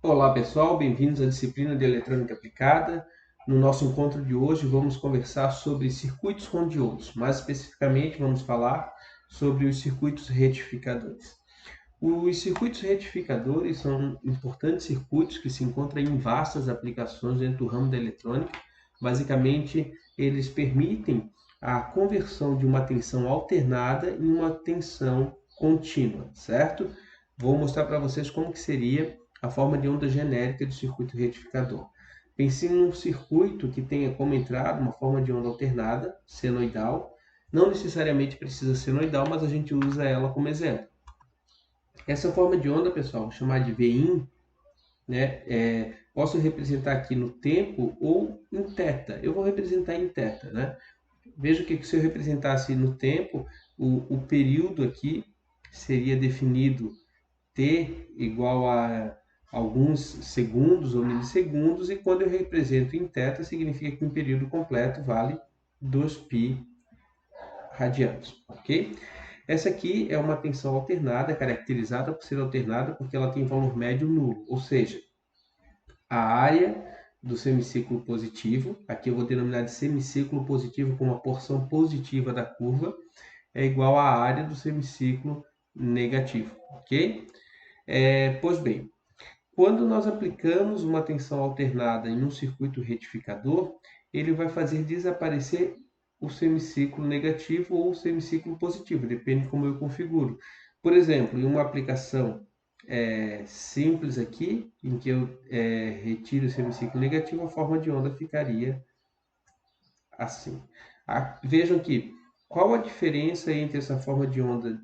Olá pessoal, bem-vindos à disciplina de Eletrônica Aplicada. No nosso encontro de hoje vamos conversar sobre circuitos com diodos. Mais especificamente vamos falar sobre os circuitos retificadores. Os circuitos retificadores são importantes circuitos que se encontram em vastas aplicações dentro do ramo da eletrônica. Basicamente, eles permitem a conversão de uma tensão alternada em uma tensão contínua, certo? Vou mostrar para vocês como que seria a forma de onda genérica do circuito retificador. Pense em um circuito que tenha como entrada uma forma de onda alternada, senoidal. Não necessariamente precisa senoidal, mas a gente usa ela como exemplo. Essa forma de onda, pessoal, vou chamar de Vin, né? Posso representar aqui no tempo ou em θ. Eu vou representar em θ, né? Veja que se eu representasse no tempo, o período aqui seria definido t igual a alguns segundos ou milissegundos, e quando eu represento em θ, significa que um período completo vale 2π radianos, ok? Essa aqui é uma tensão alternada, caracterizada por ser alternada porque ela tem valor médio nulo, ou seja, a área do semiciclo positivo, aqui eu vou denominar de semiciclo positivo como a porção positiva da curva, é igual à área do semiciclo negativo, ok? Pois bem, quando nós aplicamos uma tensão alternada em um circuito retificador, ele vai fazer desaparecer o semiciclo negativo ou o semiciclo positivo, depende de como eu configuro. Por exemplo, em uma aplicação simples aqui, em que eu retiro o semiciclo negativo, a forma de onda ficaria assim. Vejam que, qual a diferença entre essa forma de onda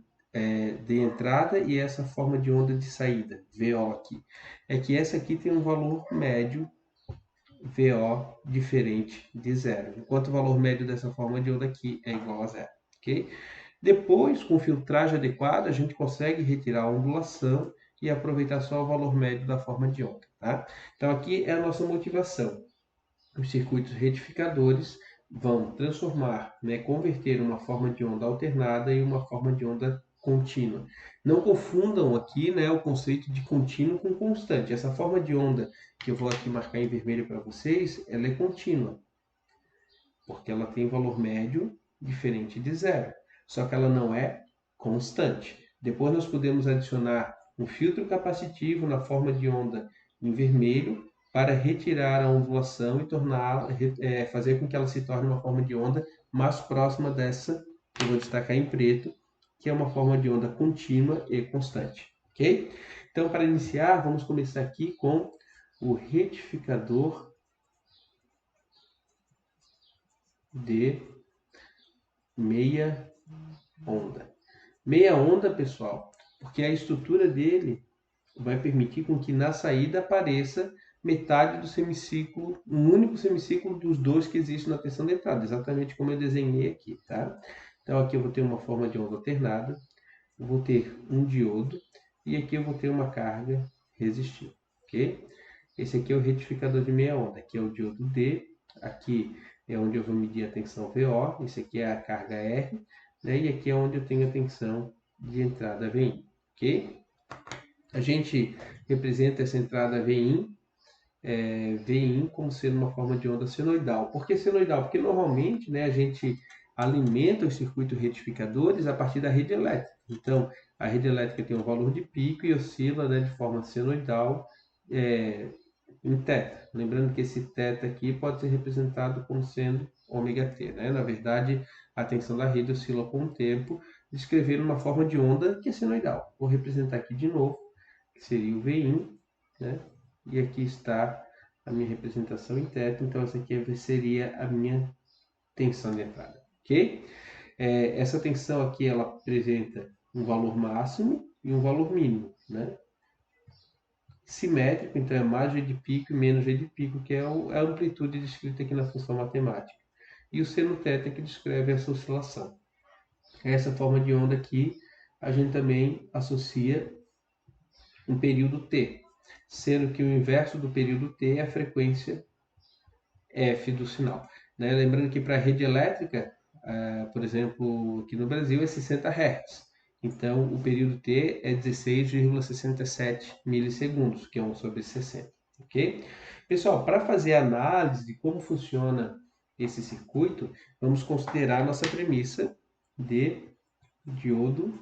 de entrada e essa forma de onda de saída, VO aqui? É que essa aqui tem um valor médio, VO, diferente de zero, enquanto o valor médio dessa forma de onda aqui é igual a zero, ok? Depois, com filtragem adequada, a gente consegue retirar a ondulação e aproveitar só o valor médio da forma de onda, tá? Então, aqui é a nossa motivação. Os circuitos retificadores vão transformar, né, converter uma forma de onda alternada em uma forma de onda contínua. Não confundam aqui, né, o conceito de contínuo com constante. Essa forma de onda que eu vou aqui marcar em vermelho para vocês, ela é contínua, porque ela tem valor médio diferente de zero. Só que ela não é constante. Depois nós podemos adicionar um filtro capacitivo na forma de onda em vermelho para retirar a ondulação e fazer com que ela se torne uma forma de onda mais próxima dessa que eu vou destacar em preto, que é uma forma de onda contínua e constante. Ok? Então, para iniciar, vamos começar aqui com o retificador de meia onda. Meia onda, pessoal, porque a estrutura dele vai permitir com que na saída apareça metade do semiciclo, um único semiciclo dos dois que existem na tensão de entrada, exatamente como eu desenhei aqui, tá? Então aqui eu vou ter uma forma de onda alternada, eu vou ter um diodo e aqui eu vou ter uma carga resistiva, ok? Esse aqui é o retificador de meia onda, aqui é o diodo D, aqui é onde eu vou medir a tensão VO, esse aqui é a carga R, né? E aqui é onde eu tenho a tensão de entrada VIN, ok? A gente representa essa entrada VIN como sendo uma forma de onda senoidal. Por que senoidal? Porque normalmente, né, a gente alimenta os circuitos retificadores a partir da rede elétrica. Então, a rede elétrica tem um valor de pico e oscila, né, de forma senoidal em θ. Lembrando que esse θ aqui pode ser representado como sendo ômega-t, né? Na verdade, a tensão da rede oscila com o tempo, descrevendo uma forma de onda que é senoidal. Vou representar aqui de novo, que seria o Vin, né? E aqui está a minha representação em θ, então essa aqui seria a minha tensão de entrada, ok? Essa tensão aqui, ela apresenta um valor máximo e um valor mínimo, né? Simétrico, então é mais g de pico e menos g de pico, que é a amplitude descrita aqui na função matemática. E o seno θ que descreve essa oscilação. Essa forma de onda aqui, a gente também associa um período t, sendo que o inverso do período t é a frequência f do sinal, né? Lembrando que para a rede elétrica, por exemplo, aqui no Brasil, é 60 Hz. Então, o período T é 16,67 milissegundos, que é 1/60, ok? Pessoal, para fazer a análise de como funciona esse circuito, vamos considerar a nossa premissa de diodo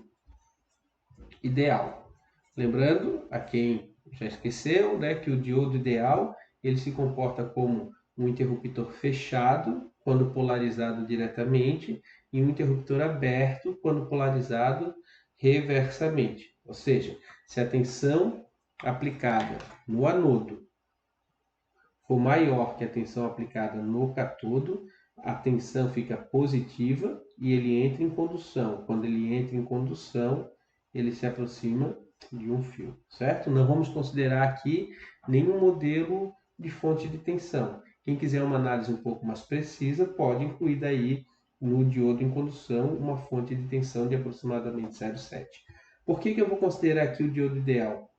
ideal. Lembrando, a quem já esqueceu, né, que o diodo ideal ele se comporta como um interruptor fechado quando polarizado diretamente e um interruptor aberto quando polarizado reversamente. Ou seja, se a tensão aplicada no anodo for maior que a tensão aplicada no catodo, a tensão fica positiva e ele entra em condução. Quando ele entra em condução, ele se aproxima de um fio, certo? Não vamos considerar aqui nenhum modelo de fonte de tensão. Quem quiser uma análise um pouco mais precisa, pode incluir daí no diodo em condução uma fonte de tensão de aproximadamente 0,7. Por que eu vou considerar aqui o diodo ideal?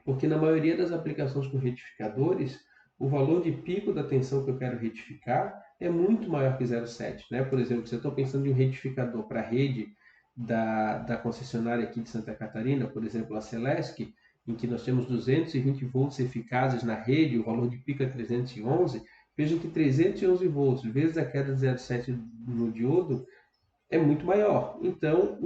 Porque na maioria das aplicações com retificadores, o valor de pico da tensão que eu quero retificar é muito maior que 0,7. Né? Por exemplo, se eu estou pensando em um retificador para a rede da concessionária aqui de Santa Catarina, por exemplo, a Celesc, em que nós temos 220 volts eficazes na rede, o valor de pico é 311, vejam que 311 volts vezes a queda de 0,7 no diodo é muito maior. Então,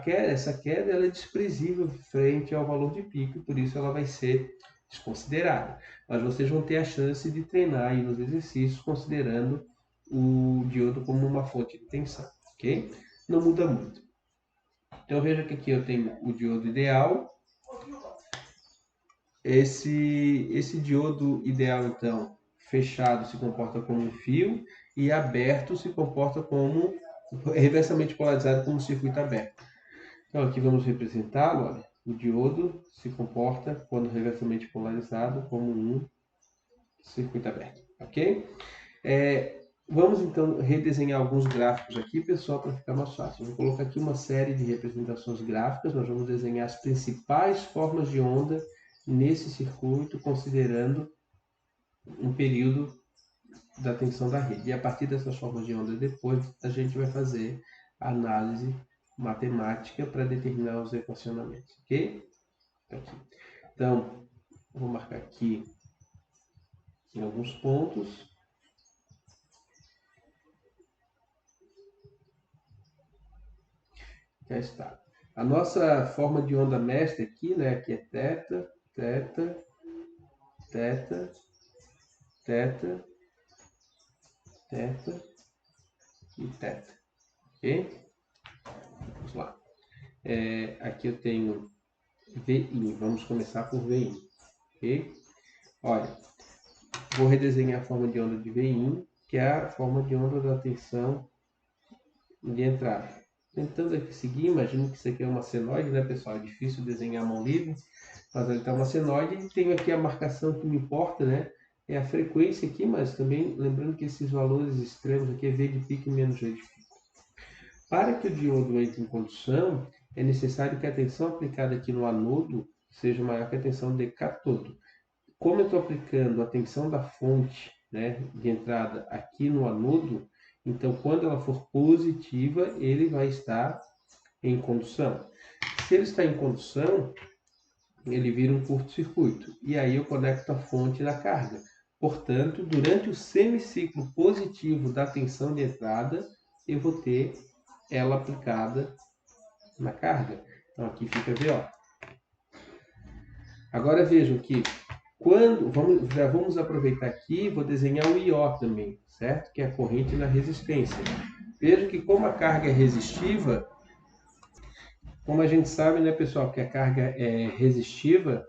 essa queda ela é desprezível frente ao valor de pico, por isso ela vai ser desconsiderada. Mas vocês vão ter a chance de treinar aí nos exercícios considerando o diodo como uma fonte de tensão, ok? Não muda muito. Então veja que aqui eu tenho o diodo ideal. Esse diodo ideal, então, fechado se comporta como um fio e aberto se comporta como reversamente polarizado como um circuito aberto. Então aqui vamos representá-lo. Olha, o diodo se comporta quando reversamente polarizado como um circuito aberto, ok? Vamos então redesenhar alguns gráficos aqui, pessoal, para ficar mais fácil. Vou colocar aqui uma série de representações gráficas. Nós vamos desenhar as principais formas de onda nesse circuito, considerando um período da tensão da rede. E a partir dessas formas de onda, depois a gente vai fazer a análise matemática para determinar os equacionamentos, ok? Aqui. Então, vou marcar aqui em alguns pontos. Já está. A nossa forma de onda mestra aqui, né, aqui é θ, θ, θ, θ, θ e θ, ok? Vamos lá. Aqui eu tenho VI, vamos começar por VI, ok? Olha, vou redesenhar a forma de onda de VI, que é a forma de onda da tensão de entrada. Tentando aqui seguir, imagino que isso aqui é uma senoide, né, pessoal? É difícil desenhar a mão livre, mas ele está uma senoide e tenho aqui a marcação que me importa, né? É a frequência aqui, mas também lembrando que esses valores extremos aqui é V de pico menos V de pico. Para que o diodo entre em condução, é necessário que a tensão aplicada aqui no anodo seja maior que a tensão de catodo. Como eu estou aplicando a tensão da fonte, né, de entrada aqui no anodo, então quando ela for positiva, ele vai estar em condução. Se ele está em condução, ele vira um curto-circuito. E aí eu conecto a fonte da carga. Portanto, durante o semiciclo positivo da tensão de entrada, eu vou ter ela aplicada na carga. Então aqui fica VO. Agora vejam que já vamos aproveitar aqui, vou desenhar o IO também, certo? Que é a corrente na resistência. Vejam que como a carga é resistiva, como a gente sabe, né, pessoal, que a carga é resistiva,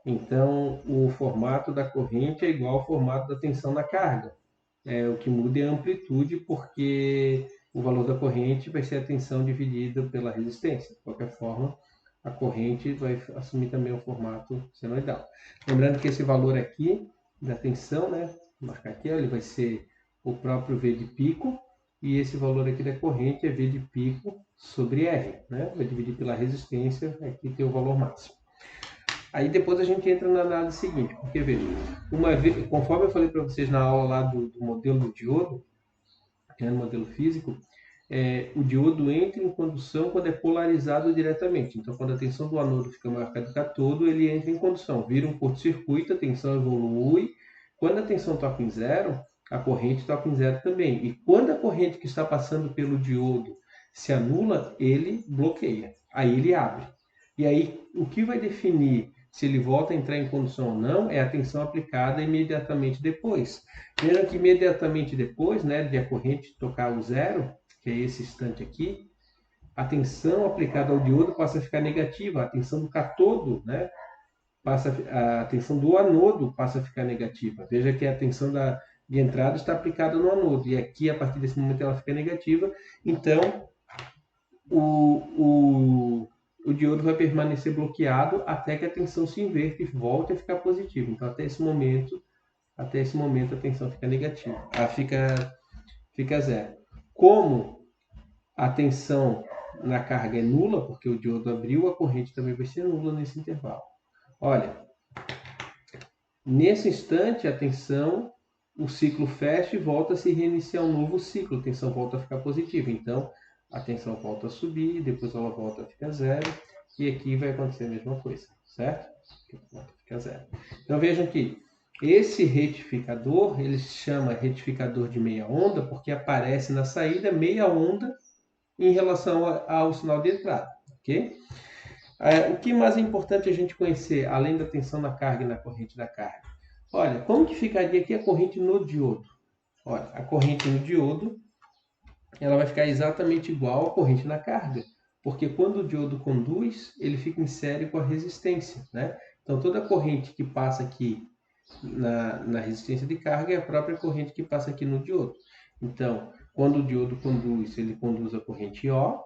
então o formato da corrente é igual ao formato da tensão na carga. O que muda é a amplitude, porque o valor da corrente vai ser a tensão dividida pela resistência. De qualquer forma, a corrente vai assumir também o formato senoidal. Lembrando que esse valor aqui da tensão, né, vou marcar aqui, ele vai ser o próprio V de pico, e esse valor aqui da corrente é V de pico sobre R, né? Vai dividir pela resistência, aqui tem o valor máximo. Aí depois a gente entra na análise seguinte, porque veja, conforme eu falei para vocês na aula lá do modelo do diodo, que é no modelo físico, o diodo entra em condução quando é polarizado diretamente. Então, quando a tensão do anodo fica maior que a do cátodo, ele entra em condução, vira um curto-circuito, a tensão evolui. Quando a tensão toca em zero, a corrente toca em zero também. E quando a corrente que está passando pelo diodo se anula, ele bloqueia. Aí ele abre. E aí, o que vai definir se ele volta a entrar em condução ou não é a tensão aplicada imediatamente depois. Vejam que imediatamente depois, né, de a corrente tocar o zero, que é esse instante aqui, a tensão aplicada ao diodo passa a ficar negativa, a tensão do cátodo, né, a tensão do anodo passa a ficar negativa. Veja que a tensão de entrada está aplicada no anodo, e aqui, a partir desse momento, ela fica negativa, então o diodo vai permanecer bloqueado até que a tensão se inverta e volte a ficar positiva. Então, até esse momento a tensão fica negativa, fica zero. Como a tensão na carga é nula, porque o diodo abriu, a corrente também vai ser nula nesse intervalo. Olha, nesse instante a tensão, o ciclo fecha e volta a se reiniciar um novo ciclo, a tensão volta a ficar positiva. Então, a tensão volta a subir, depois ela volta a ficar zero, e aqui vai acontecer a mesma coisa, certo? Fica zero. Então vejam que esse retificador, ele se chama retificador de meia onda, porque aparece na saída meia onda em relação ao sinal de entrada, ok? O que mais é importante a gente conhecer, além da tensão na carga e na corrente da carga? Olha, como que ficaria aqui a corrente no diodo? Olha, a corrente no diodo, ela vai ficar exatamente igual à corrente na carga, porque quando o diodo conduz, ele fica em série com a resistência, né? Então, toda a corrente que passa aqui na resistência de carga é a própria corrente que passa aqui no diodo. Então, quando o diodo conduz, ele conduz a corrente O,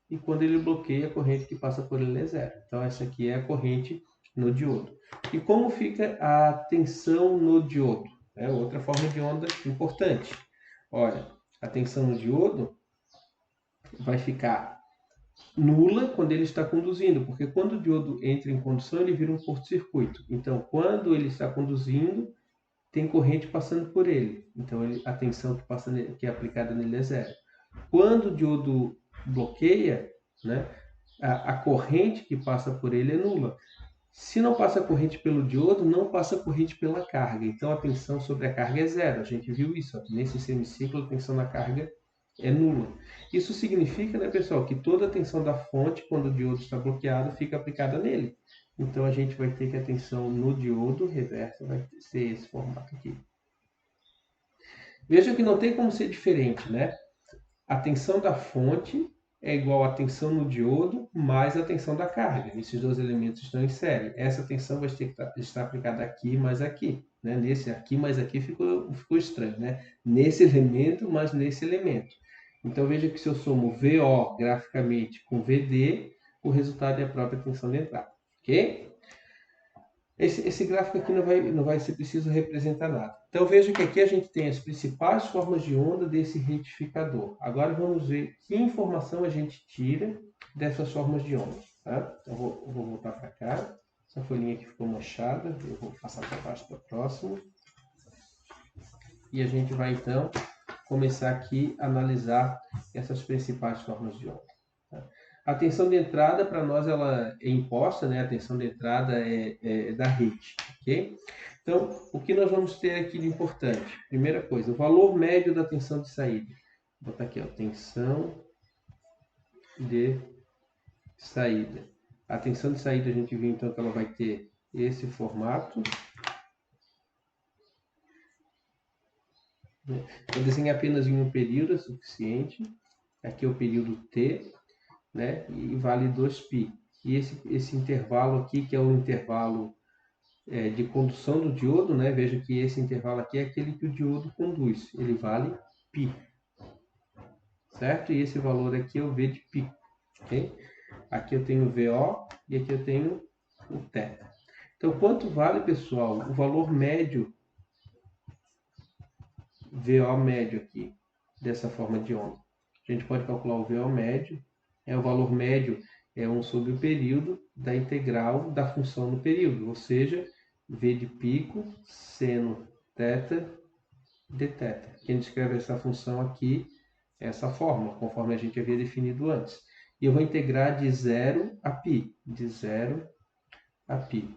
e quando ele bloqueia, a corrente que passa por ele é zero. Então, essa aqui é a corrente no diodo. E como fica a tensão no diodo? É outra forma de onda importante. Olha, a tensão no diodo vai ficar nula quando ele está conduzindo, porque quando o diodo entra em condução, ele vira um curto-circuito. Então, quando ele está conduzindo, tem corrente passando por ele. Então, a tensão que é aplicada nele é zero. Quando o diodo bloqueia, né, a corrente que passa por ele é nula. Se não passa corrente pelo diodo, não passa corrente pela carga. Então, a tensão sobre a carga é zero. A gente viu isso. Nesse semiciclo, a tensão na carga é nula. Isso significa, né, pessoal, que toda a tensão da fonte, quando o diodo está bloqueado, fica aplicada nele. Então, a gente vai ter que a tensão no diodo reversa vai ser esse formato aqui. Veja que não tem como ser diferente, né? A tensão da fonte é igual à tensão no diodo mais a tensão da carga. Esses dois elementos estão em série. Essa tensão vai ter que estar aplicada aqui mais aqui. Né? Nesse aqui mais aqui ficou estranho. Né? Nesse elemento mais nesse elemento. Então veja que se eu somo VO graficamente com VD, o resultado é a própria tensão de entrada. Ok? Esse gráfico aqui não vai ser preciso representar nada. Então veja que aqui a gente tem as principais formas de onda desse retificador. Agora vamos ver que informação a gente tira dessas formas de onda. Tá? Então vou voltar para cá. Essa folhinha aqui ficou manchada. Eu vou passar para baixo para a próxima. E a gente vai então começar aqui a analisar essas principais formas de onda. Tá? A tensão de entrada, para nós, ela é imposta, né? A tensão de entrada é da rede, ok? Então, o que nós vamos ter aqui de importante? Primeira coisa, o valor médio da tensão de saída. Vou botar aqui, ó, tensão de saída. A tensão de saída, a gente viu, então, que ela vai ter esse formato. Vou desenhar apenas em um período, é suficiente. Aqui é o período T. Né? E vale 2π. E esse intervalo aqui, que é o intervalo de condução do diodo, né? Veja que esse intervalo aqui é aquele que o diodo conduz, ele vale π. Certo? E esse valor aqui é o V de pico. Okay? Aqui eu tenho o VO e aqui eu tenho o θ. Então, quanto vale, pessoal, o valor médio, VO médio aqui, dessa forma de onda? A gente pode calcular o VO médio, o valor médio é 1 sobre o período da integral da função no período, ou seja, V de pico seno θ dθ. Quem descreve essa função aqui essa fórmula, conforme a gente havia definido antes. E eu vou integrar de 0 a π, de 0 a π.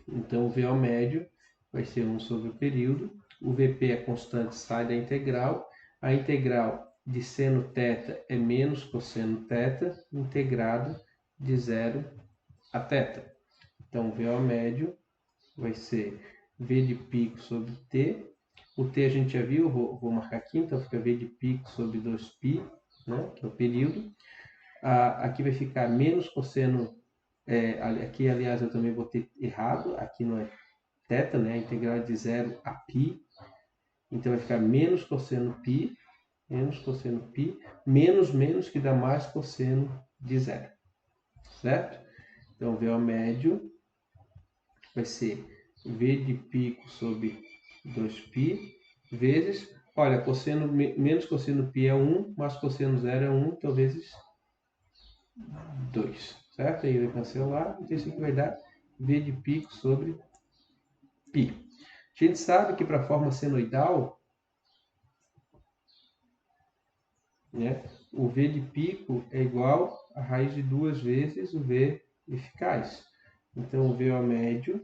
Então, o VO médio vai ser 1 sobre o período, o VP é constante, sai da integral, a integral de seno θ é menos cosseno θ, integrado de 0 a θ. Então, o VO médio vai ser V de pico sobre T. O T a gente já viu, vou marcar aqui, então fica V de pico sobre 2π, né, que é o período. Aqui vai ficar menos cosseno, aqui aliás eu também vou ter errado, aqui não é θ, né, a integral é de 0 a π. Então vai ficar menos cosseno π, menos que dá mais cosseno de 0, certo? Então o VO médio vai ser V de pico sobre 2π vezes, olha, cosseno, menos cosseno π é 1, mais cosseno 0 é 1, então vezes 2, certo? Aí vai cancelar, então isso aqui vai dar V de pico sobre π. A gente sabe que para a forma senoidal, né, o V de pico é igual a raiz de 2 vezes o V eficaz. Então, o VO médio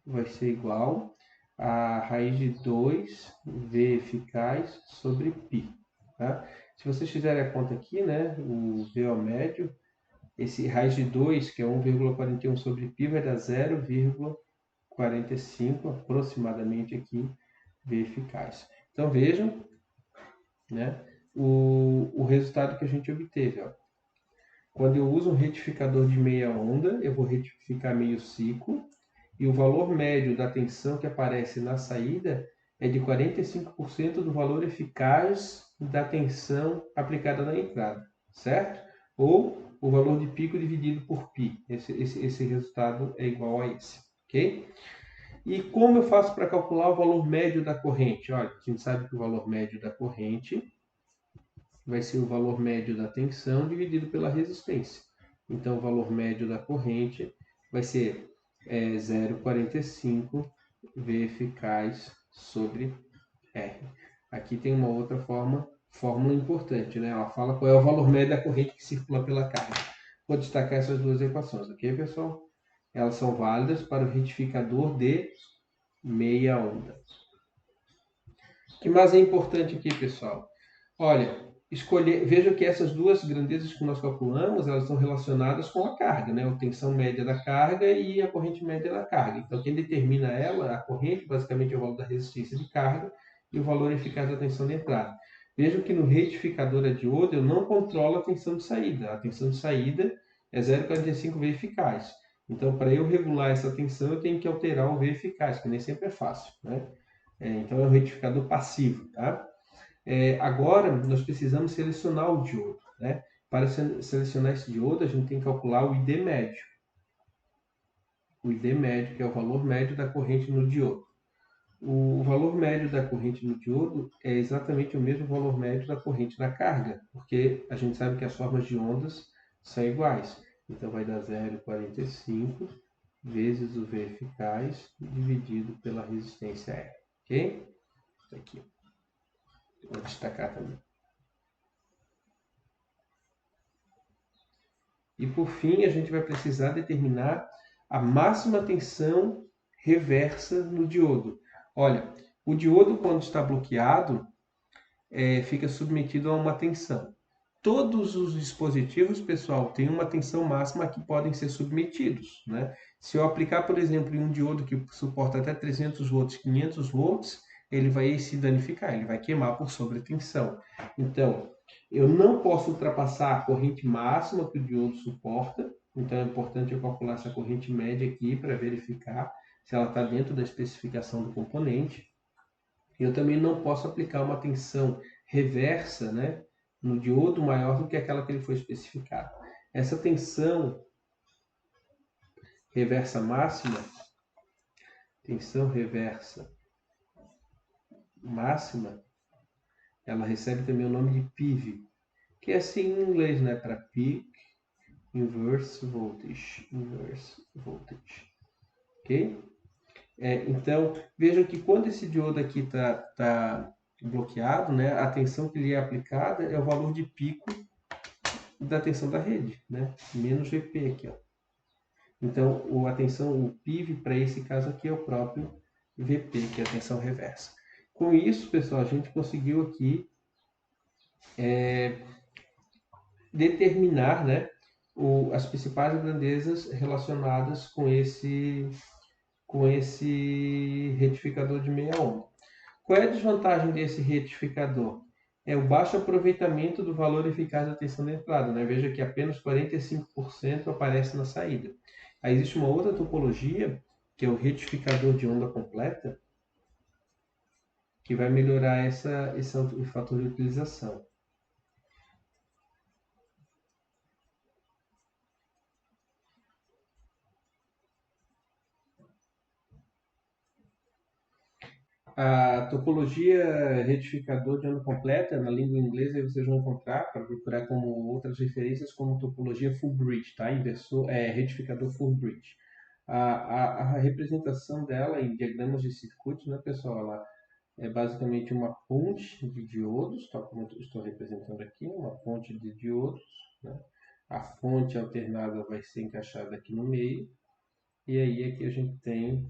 vai ser igual a raiz de 2 V eficaz sobre π. Tá? Se vocês fizerem a conta aqui, né, o VO médio, esse raiz de 2, que é 1,41 sobre π, vai dar 0,45 aproximadamente aqui V eficaz. Então, vejam, né, o resultado que a gente obteve. Ó. Quando eu uso um retificador de meia onda, eu vou retificar meio ciclo, e o valor médio da tensão que aparece na saída é de 45% do valor eficaz da tensão aplicada na entrada, certo? Ou o valor de pico dividido por π. Esse resultado é igual a esse, ok? E como eu faço para calcular o valor médio da corrente? Olha, a gente sabe que o valor médio da corrente vai ser o valor médio da tensão dividido pela resistência. Então, o valor médio da corrente vai ser 0,45 V eficaz sobre R. Aqui tem uma outra fórmula importante, né? Ela fala qual é o valor médio da corrente que circula pela carga. Vou destacar essas duas equações, ok, pessoal? Elas são válidas para o retificador de meia onda. O que mais é importante aqui, pessoal? Olha, veja que essas duas grandezas que nós calculamos, elas estão relacionadas com a carga, né? A tensão média da carga e a corrente média da carga. Então, quem determina ela, a corrente, basicamente é o valor da resistência de carga e o valor eficaz da tensão de entrada. Vejam que no retificador a diodo eu não controlo a tensão de saída. A tensão de saída é 0,45 V eficaz. Então, para eu regular essa tensão, eu tenho que alterar o V eficaz, que nem sempre é fácil, né? Então, é um retificador passivo, tá? Agora, nós precisamos selecionar o diodo, né? Para selecionar esse diodo, a gente tem que calcular o ID médio. O ID médio, que é o valor médio da corrente no diodo. O valor médio da corrente no diodo é exatamente o mesmo valor médio da corrente na carga, porque a gente sabe que as formas de ondas são iguais. Então, vai dar 0,45 vezes o V eficaz dividido pela resistência R. Ok? Isso aqui. Vou destacar também. E por fim, a gente vai precisar determinar a máxima tensão reversa no diodo. Olha, o diodo, quando está bloqueado, fica submetido a uma tensão. Todos os dispositivos, pessoal, têm uma tensão máxima que podem ser submetidos, né? Se eu aplicar, por exemplo, em um diodo que suporta até 300 volts, 500 volts, ele vai se danificar, ele vai queimar por sobretensão. Então, eu não posso ultrapassar a corrente máxima que o diodo suporta, então é importante eu calcular essa corrente média aqui para verificar se ela está dentro da especificação do componente. Eu também não posso aplicar uma tensão reversa, né, no diodo maior do que aquela que ele foi especificado. Essa tensão reversa máxima, ela recebe também o nome de PIV, que é assim em inglês, né, para Peak Inverse Voltage. Ok? Então, vejam que quando esse diodo aqui está bloqueado, né, a tensão que lhe é aplicada é o valor de pico da tensão da rede, né, menos Vp aqui, ó. Então, a tensão, o PIV para esse caso aqui é o próprio Vp, que é a tensão reversa. Com isso, pessoal, a gente conseguiu aqui determinar, né, as principais grandezas relacionadas com esse retificador de meia onda. Qual é a desvantagem desse retificador? É o baixo aproveitamento do valor eficaz da tensão de entrada, né? Veja que apenas 45% aparece na saída. Aí existe uma outra topologia, que é o retificador de onda completa, que vai melhorar esse fator de utilização. A topologia retificador de onda completa, na língua inglesa, vocês vão encontrar, para procurar como outras referências, como topologia full bridge, tá? Retificador full bridge. A representação dela em diagramas de circuitos, né, pessoal? Ela é basicamente uma ponte de diodos, tal como eu estou representando aqui, uma ponte de diodos, né? A fonte alternada vai ser encaixada aqui no meio, e aí aqui a gente tem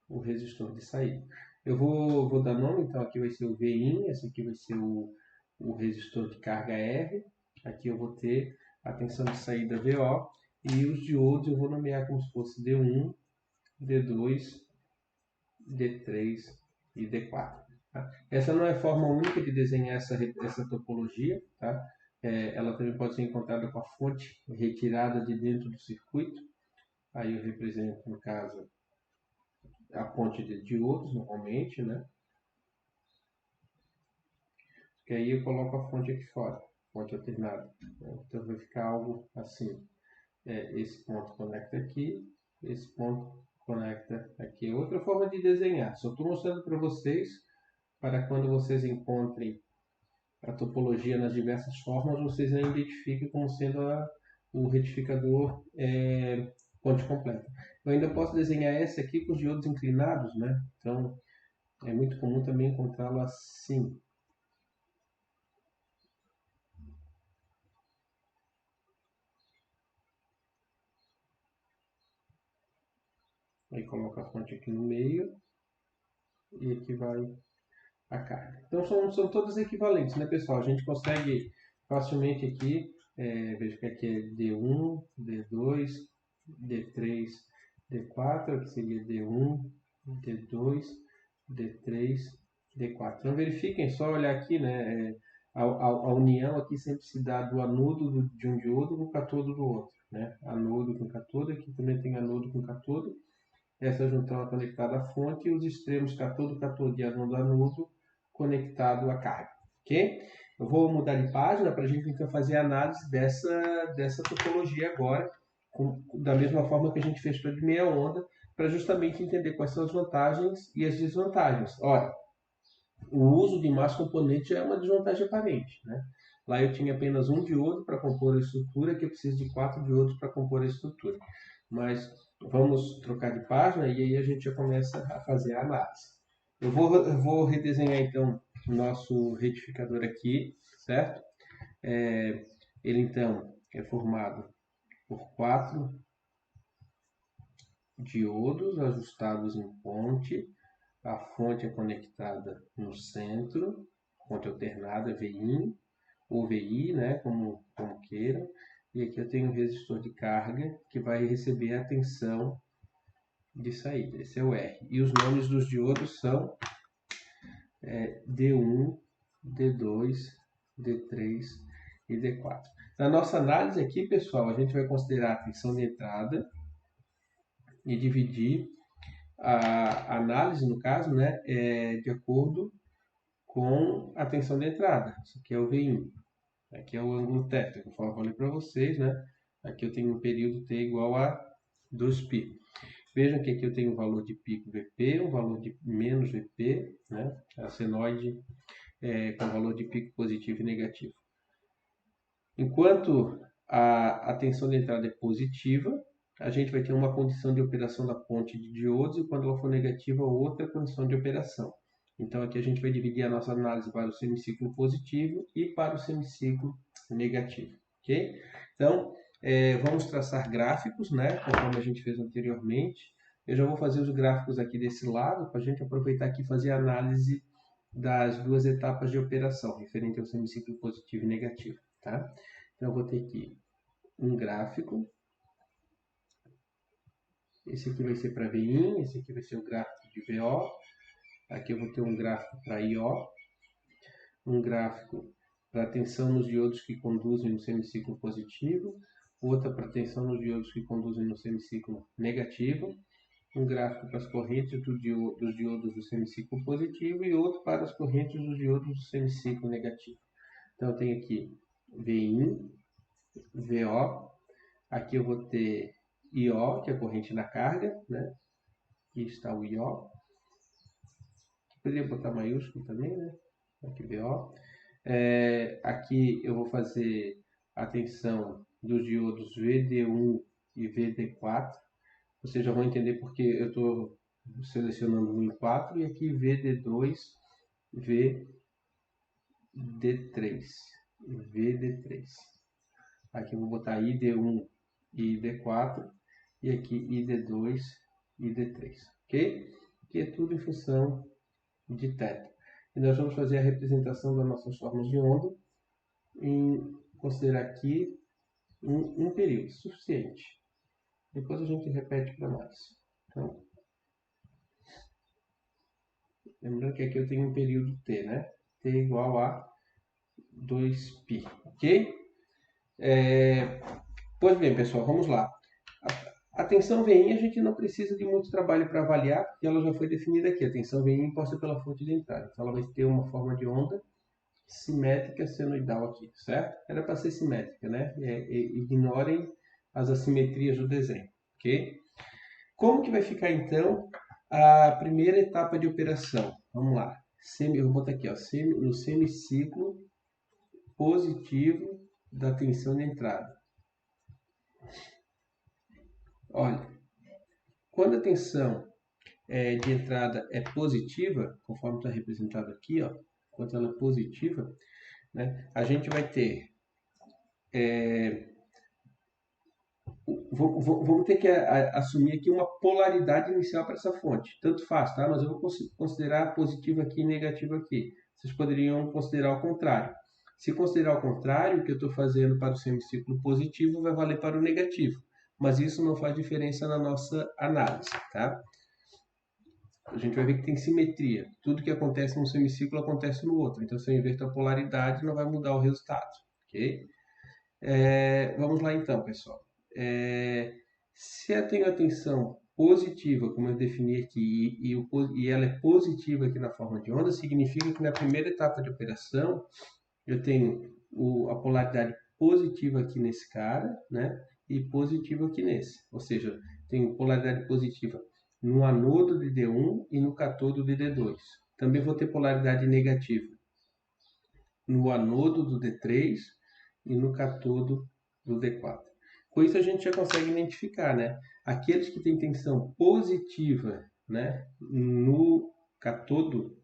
o resistor de saída. Eu vou dar nome, então aqui vai ser o VIN, esse aqui vai ser o resistor de carga R, aqui eu vou ter a tensão de saída VO, e os diodos eu vou nomear como se fosse D1, D2, D3 e D4. Tá? Essa não é forma única de desenhar essa topologia, tá? Ela também pode ser encontrada com a fonte retirada de dentro do circuito. Aí eu represento, no caso, a ponte de diodos, normalmente, né? Que aí eu coloco a fonte aqui fora, fonte alternada. Então vai ficar algo assim. Esse ponto conecta aqui, esse ponto conecta aqui. Outra forma de desenhar. Só estou mostrando para vocês, para quando vocês encontrem a topologia nas diversas formas, vocês a identifiquem como sendo o retificador ponte completa. Eu ainda posso desenhar essa aqui com os diodos inclinados, né? Então, é muito comum também encontrá-lo assim. Aí coloca a fonte aqui no meio e aqui vai a carga. Então são todas equivalentes, né, pessoal? A gente consegue facilmente aqui, veja que aqui é D1, D2, D3, D4, aqui seria D1, D2, D3, D4. Então verifiquem, só olhar aqui, né? A união aqui sempre se dá do anodo de um diodo com o catodo do outro, né? Anodo com catodo, aqui também tem anodo com catodo. Essa junção é conectada à fonte e os extremos catodo, catodo e anodo conectado à carga. Ok? Eu vou mudar de página para a gente então fazer a análise dessa topologia agora, da mesma forma que a gente fez para de meia onda, para justamente entender quais são as vantagens e as desvantagens. Ora, o uso de mais componentes é uma desvantagem aparente, né? Lá eu tinha apenas um diodo para compor a estrutura, que eu preciso de 4 diodos para compor a estrutura. Mas vamos trocar de página e aí a gente já começa a fazer a análise. Eu vou redesenhar então o nosso retificador aqui, certo? Ele então é formado por 4 diodos ajustados em ponte. A fonte é conectada no centro, fonte alternada VIN ou VI, né, como queiram. E aqui eu tenho um resistor de carga que vai receber a tensão de saída. Esse é o R. E os nomes dos diodos são D1, D2, D3 e D4. Na nossa análise aqui, pessoal, a gente vai considerar a tensão de entrada e dividir a análise, no caso, né, de acordo com a tensão de entrada. Isso aqui é o VIN. Aqui é o ângulo θ, conforme eu falei para vocês, né? Aqui eu tenho um período T igual a 2π. Vejam que aqui eu tenho um valor de pico Vp, um valor de menos Vp, né? A senoide com valor de pico positivo e negativo. Enquanto a tensão de entrada é positiva, a gente vai ter uma condição de operação da ponte de diodos e quando ela for negativa, outra condição de operação. Então aqui a gente vai dividir a nossa análise para o semiciclo positivo e para o semiciclo negativo, ok? Então, vamos traçar gráficos, né, conforme a gente fez anteriormente. Eu já vou fazer os gráficos aqui desse lado, para a gente aproveitar aqui e fazer a análise das duas etapas de operação, referente ao semiciclo positivo e negativo, tá? Então, eu vou ter aqui um gráfico. Esse aqui vai ser para VIN, esse aqui vai ser o gráfico de VO. Aqui eu vou ter um gráfico para IO, um gráfico para tensão nos diodos que conduzem no semiciclo positivo, outra para tensão nos diodos que conduzem no semiciclo negativo, um gráfico para as correntes dos diodos do semiciclo positivo e outro para as correntes dos diodos do semiciclo negativo. Então eu tenho aqui VIN, VO, aqui eu vou ter IO, que é a corrente na carga, né? Aqui está o IO. Poderia botar maiúsculo também, né? Aqui VO. Aqui eu vou fazer a tensão dos diodos VD1 e VD4. Vocês já vão entender porque eu estou selecionando 1 e 4 e aqui VD2, VD3, VD3. Aqui eu vou botar ID1 e ID4 e aqui ID2 e ID3, ok? Aqui é tudo em função de θ. E nós vamos fazer a representação das nossas formas de onda em considerar aqui um período suficiente. Depois a gente repete para mais. Então, lembrando que aqui eu tenho um período t, né? T igual a 2π, ok? Pois bem, pessoal, vamos lá. A tensão VI a gente não precisa de muito trabalho para avaliar, porque ela já foi definida aqui. A tensão VI é imposta pela fonte de entrada. Então, ela vai ter uma forma de onda simétrica senoidal aqui, certo? Era para ser simétrica, né? Ignorem as assimetrias do desenho, ok? Como que vai ficar, então, a primeira etapa de operação? Vamos lá. Eu vou botar aqui, ó, no semiciclo positivo da tensão de entrada. Olha, quando a tensão de entrada é positiva, conforme está representado aqui, ó, quando ela é positiva, né, a gente vai ter vamos ter que assumir aqui uma polaridade inicial para essa fonte. Tanto faz, tá? Mas eu vou considerar positivo aqui e negativo aqui. Vocês poderiam considerar o contrário. Se considerar o contrário, o que eu estou fazendo para o semiciclo positivo vai valer para o negativo. Mas isso não faz diferença na nossa análise, tá? A gente vai ver que tem simetria. Tudo que acontece num semiciclo acontece no outro. Então, se eu inverto a polaridade, não vai mudar o resultado, ok? Vamos lá então, pessoal. Se eu tenho a tensão positiva, como eu defini aqui, e ela é positiva aqui na forma de onda, significa que na primeira etapa de operação eu tenho a polaridade positiva aqui nesse cara, né? E positiva aqui nesse. Ou seja, tenho polaridade positiva no anodo de D1 e no catodo de D2. Também vou ter polaridade negativa no anodo do D3 e no catodo do D4. Com isso a gente já consegue identificar, né? Aqueles que têm tensão positiva, né, no catodo,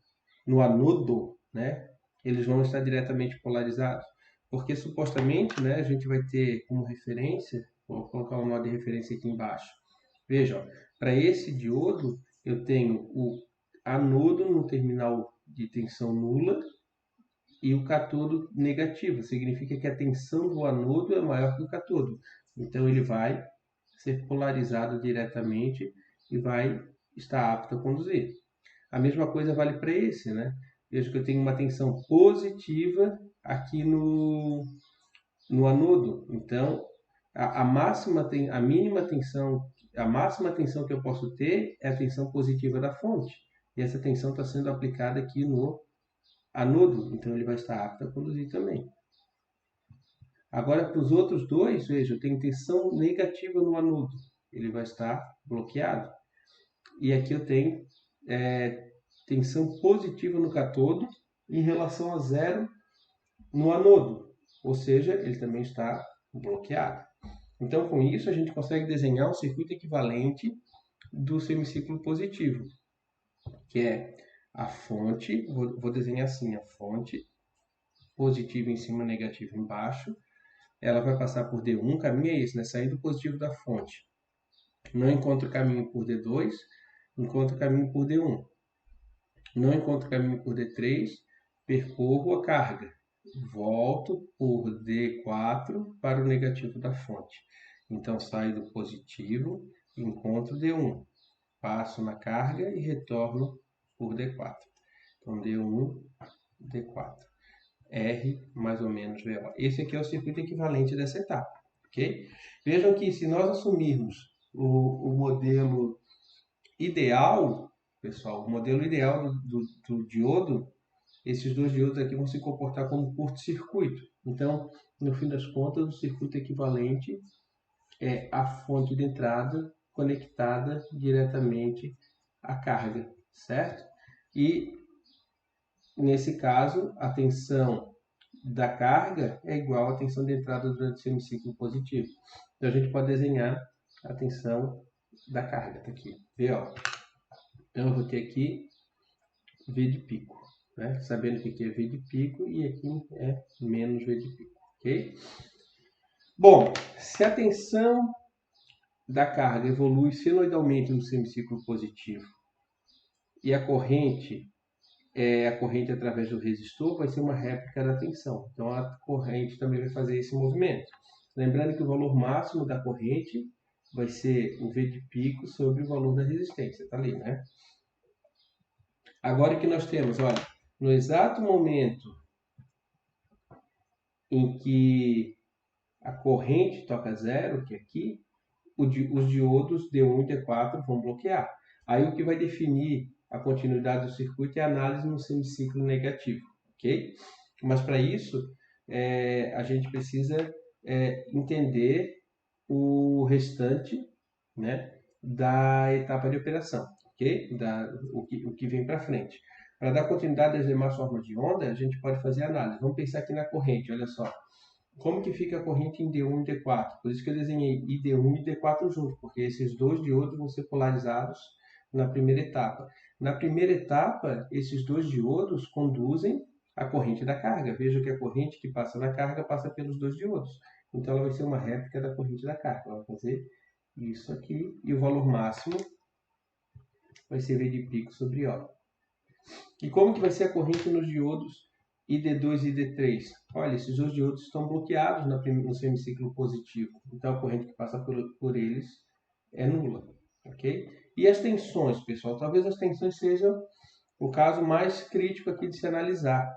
no anodo, né, eles vão estar diretamente polarizados, porque supostamente, né, a gente vai ter como referência, vou colocar um nó de referência aqui embaixo. Veja, para esse diodo eu tenho o anodo no terminal de tensão nula e o catodo negativo. Significa que a tensão do anodo é maior que o catodo. Então ele vai ser polarizado diretamente e vai estar apto a conduzir. A mesma coisa vale para esse, né? Veja que eu tenho uma tensão positiva aqui no anodo. Então a máxima tensão que eu posso ter é a tensão positiva da fonte. E essa tensão está sendo aplicada aqui no anodo, então ele vai estar apto a conduzir também. Agora, para os outros dois, veja, eu tenho tensão negativa no anodo, ele vai estar bloqueado. E aqui eu tenho tensão positiva no catodo em relação a zero no anodo, ou seja, ele também está bloqueado. Então, com isso, a gente consegue desenhar um circuito equivalente do semiciclo positivo, que é A fonte, vou desenhar assim, a fonte, positivo em cima, negativo embaixo, ela vai passar por D1, o caminho é esse, né? Saindo positivo da fonte. Não encontro caminho por D2, encontro caminho por D1. Não encontro caminho por D3, percorro a carga. Volto por D4 para o negativo da fonte. Então, saio do positivo, encontro D1. Passo na carga e retorno por D4. Então, D1, D4. R mais ou menos VO. Esse aqui é o circuito equivalente dessa etapa, ok? Vejam que se nós assumirmos o modelo ideal, pessoal, o modelo ideal do diodo, esses dois diodos aqui vão se comportar como curto-circuito. Então, no fim das contas, o circuito equivalente é a fonte de entrada conectada diretamente à carga, certo? E, nesse caso, a tensão da carga é igual à tensão de entrada durante o semiciclo positivo. Então, a gente pode desenhar a tensão da carga, tá aqui, VO. Então, eu vou ter aqui V de pico, né? Sabendo que aqui é V de pico e aqui é menos V de pico, ok? Bom, se a tensão da carga evolui senoidalmente no semiciclo positivo e a corrente através do resistor, vai ser uma réplica da tensão. Então, a corrente também vai fazer esse movimento. Lembrando que o valor máximo da corrente vai ser o V de pico sobre o valor da resistência, tá ali, né? Agora o que nós temos, olha, no exato momento em que a corrente toca zero, que é aqui, os diodos D1 e D4 vão bloquear. Aí o que vai definir a continuidade do circuito é a análise no semiciclo negativo, ok? Mas para isso, a gente precisa entender o restante, né, da etapa de operação, ok? O que vem para frente. Para dar continuidade às demais formas de onda, a gente pode fazer análise. Vamos pensar aqui na corrente, olha só. Como que fica a corrente em D1 e D4? Por isso que eu desenhei ID1 e D4 juntos, porque esses dois diodos vão ser polarizados na primeira etapa. Na primeira etapa, esses dois diodos conduzem a corrente da carga. Veja que a corrente que passa na carga passa pelos dois diodos. Então, ela vai ser uma réplica da corrente da carga. Ela vai fazer isso aqui, e o valor máximo vai ser V de pico sobre O. E como que vai ser a corrente nos diodos ID2 e ID3? Olha, esses dois diodos estão bloqueados no semiciclo positivo. Então, a corrente que passa por eles é nula, ok? E as tensões, pessoal? Talvez as tensões sejam o caso mais crítico aqui de se analisar.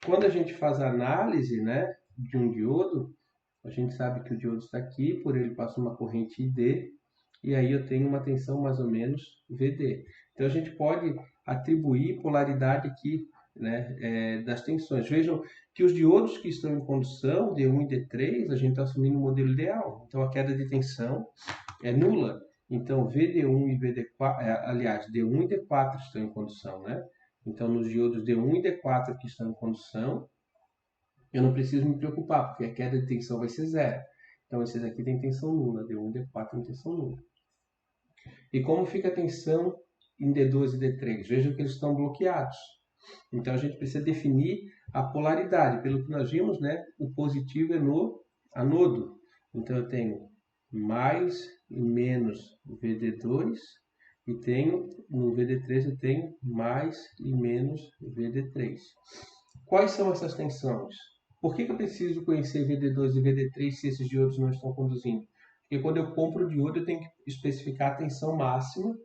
Quando a gente faz a análise, né, de um diodo, a gente sabe que o diodo está aqui, por ele passa uma corrente ID, e aí eu tenho uma tensão mais ou menos VD. Então, a gente pode atribuir polaridade aqui, né, das tensões. Vejam que os diodos que estão em condução, D1 e D3, a gente está assumindo o modelo ideal. Então, a queda de tensão é nula. Então, VD1 e VD4, aliás, D1 e D4 estão em condução, né? Então, nos diodos D1 e D4 que estão em condução, eu não preciso me preocupar, porque a queda de tensão vai ser zero. Então, esses aqui têm tensão nula, D1 e D4 têm tensão nula. E como fica a tensão em D2 e D3? Vejam que eles estão bloqueados. Então, a gente precisa definir a polaridade. Pelo que nós vimos, né, o positivo é no anodo. Então, eu tenho mais e menos VD2 e tenho, no VD3, eu tenho mais e menos VD3. Quais são essas tensões? Por que eu preciso conhecer VD2 e VD3 se esses diodos não estão conduzindo? Porque quando eu compro o diodo, eu tenho que especificar a tensão máxima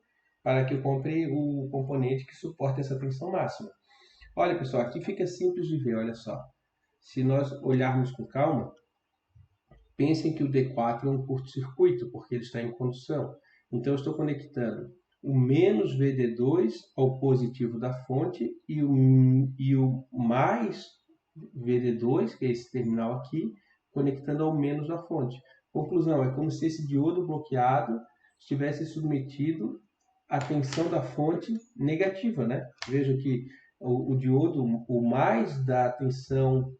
para que eu compre o componente que suporte essa tensão máxima. Olha, pessoal, aqui fica simples de ver, olha só. Se nós olharmos com calma, pensem que o D4 é um curto-circuito, porque ele está em condução. Então, eu estou conectando o menos VD2 ao positivo da fonte e o mais VD2, que é esse terminal aqui, conectando ao menos da fonte. Conclusão, é como se esse diodo bloqueado estivesse submetido à tensão da fonte negativa, né? Veja que o diodo, o mais da tensão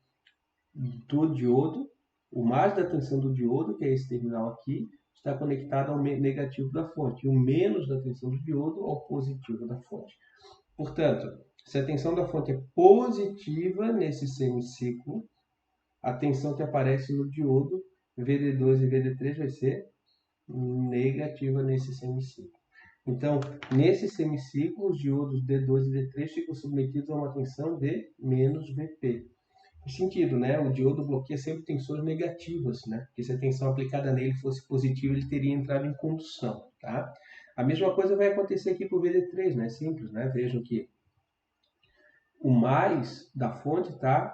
do diodo, o mais da tensão do diodo, que é esse terminal aqui, está conectado ao negativo da fonte, e o menos da tensão do diodo ao positivo da fonte. Portanto, Se a tensão da fonte é positiva nesse semiciclo, a tensão que aparece no diodo VD2 e VD3 vai ser negativa nesse semiciclo. Então, nesse semiciclo, os diodos D2 e D3 ficam submetidos a uma tensão de menos Vp. Faz sentido, né? O diodo bloqueia sempre tensores negativas, né? Porque se a tensão aplicada nele fosse positiva, ele teria entrado em condução, tá? A mesma coisa vai acontecer aqui com o VD3, né? Simples, né? Vejam que o mais da fonte está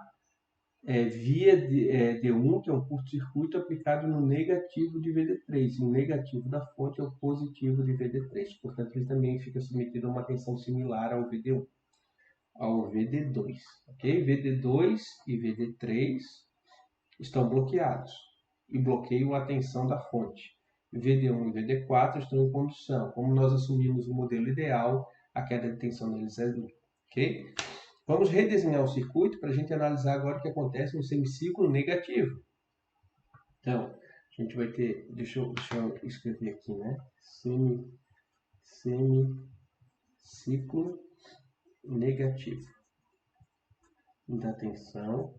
via D1, que é um curto-circuito, aplicado no negativo de VD3. E o negativo da fonte é o positivo de VD3. Portanto, ele também fica submetido a uma tensão similar ao VD1, ao VD2. Ok? VD2 e VD3 estão bloqueados e bloqueiam a tensão da fonte. VD1 e VD4 estão em condução. Como nós assumimos o modelo ideal, a queda de tensão deles é nula. Ok? Vamos redesenhar o circuito para a gente analisar agora o que acontece no semiciclo negativo. Então, a gente vai ter, deixa eu escrever aqui, né? Semiciclo negativo da tensão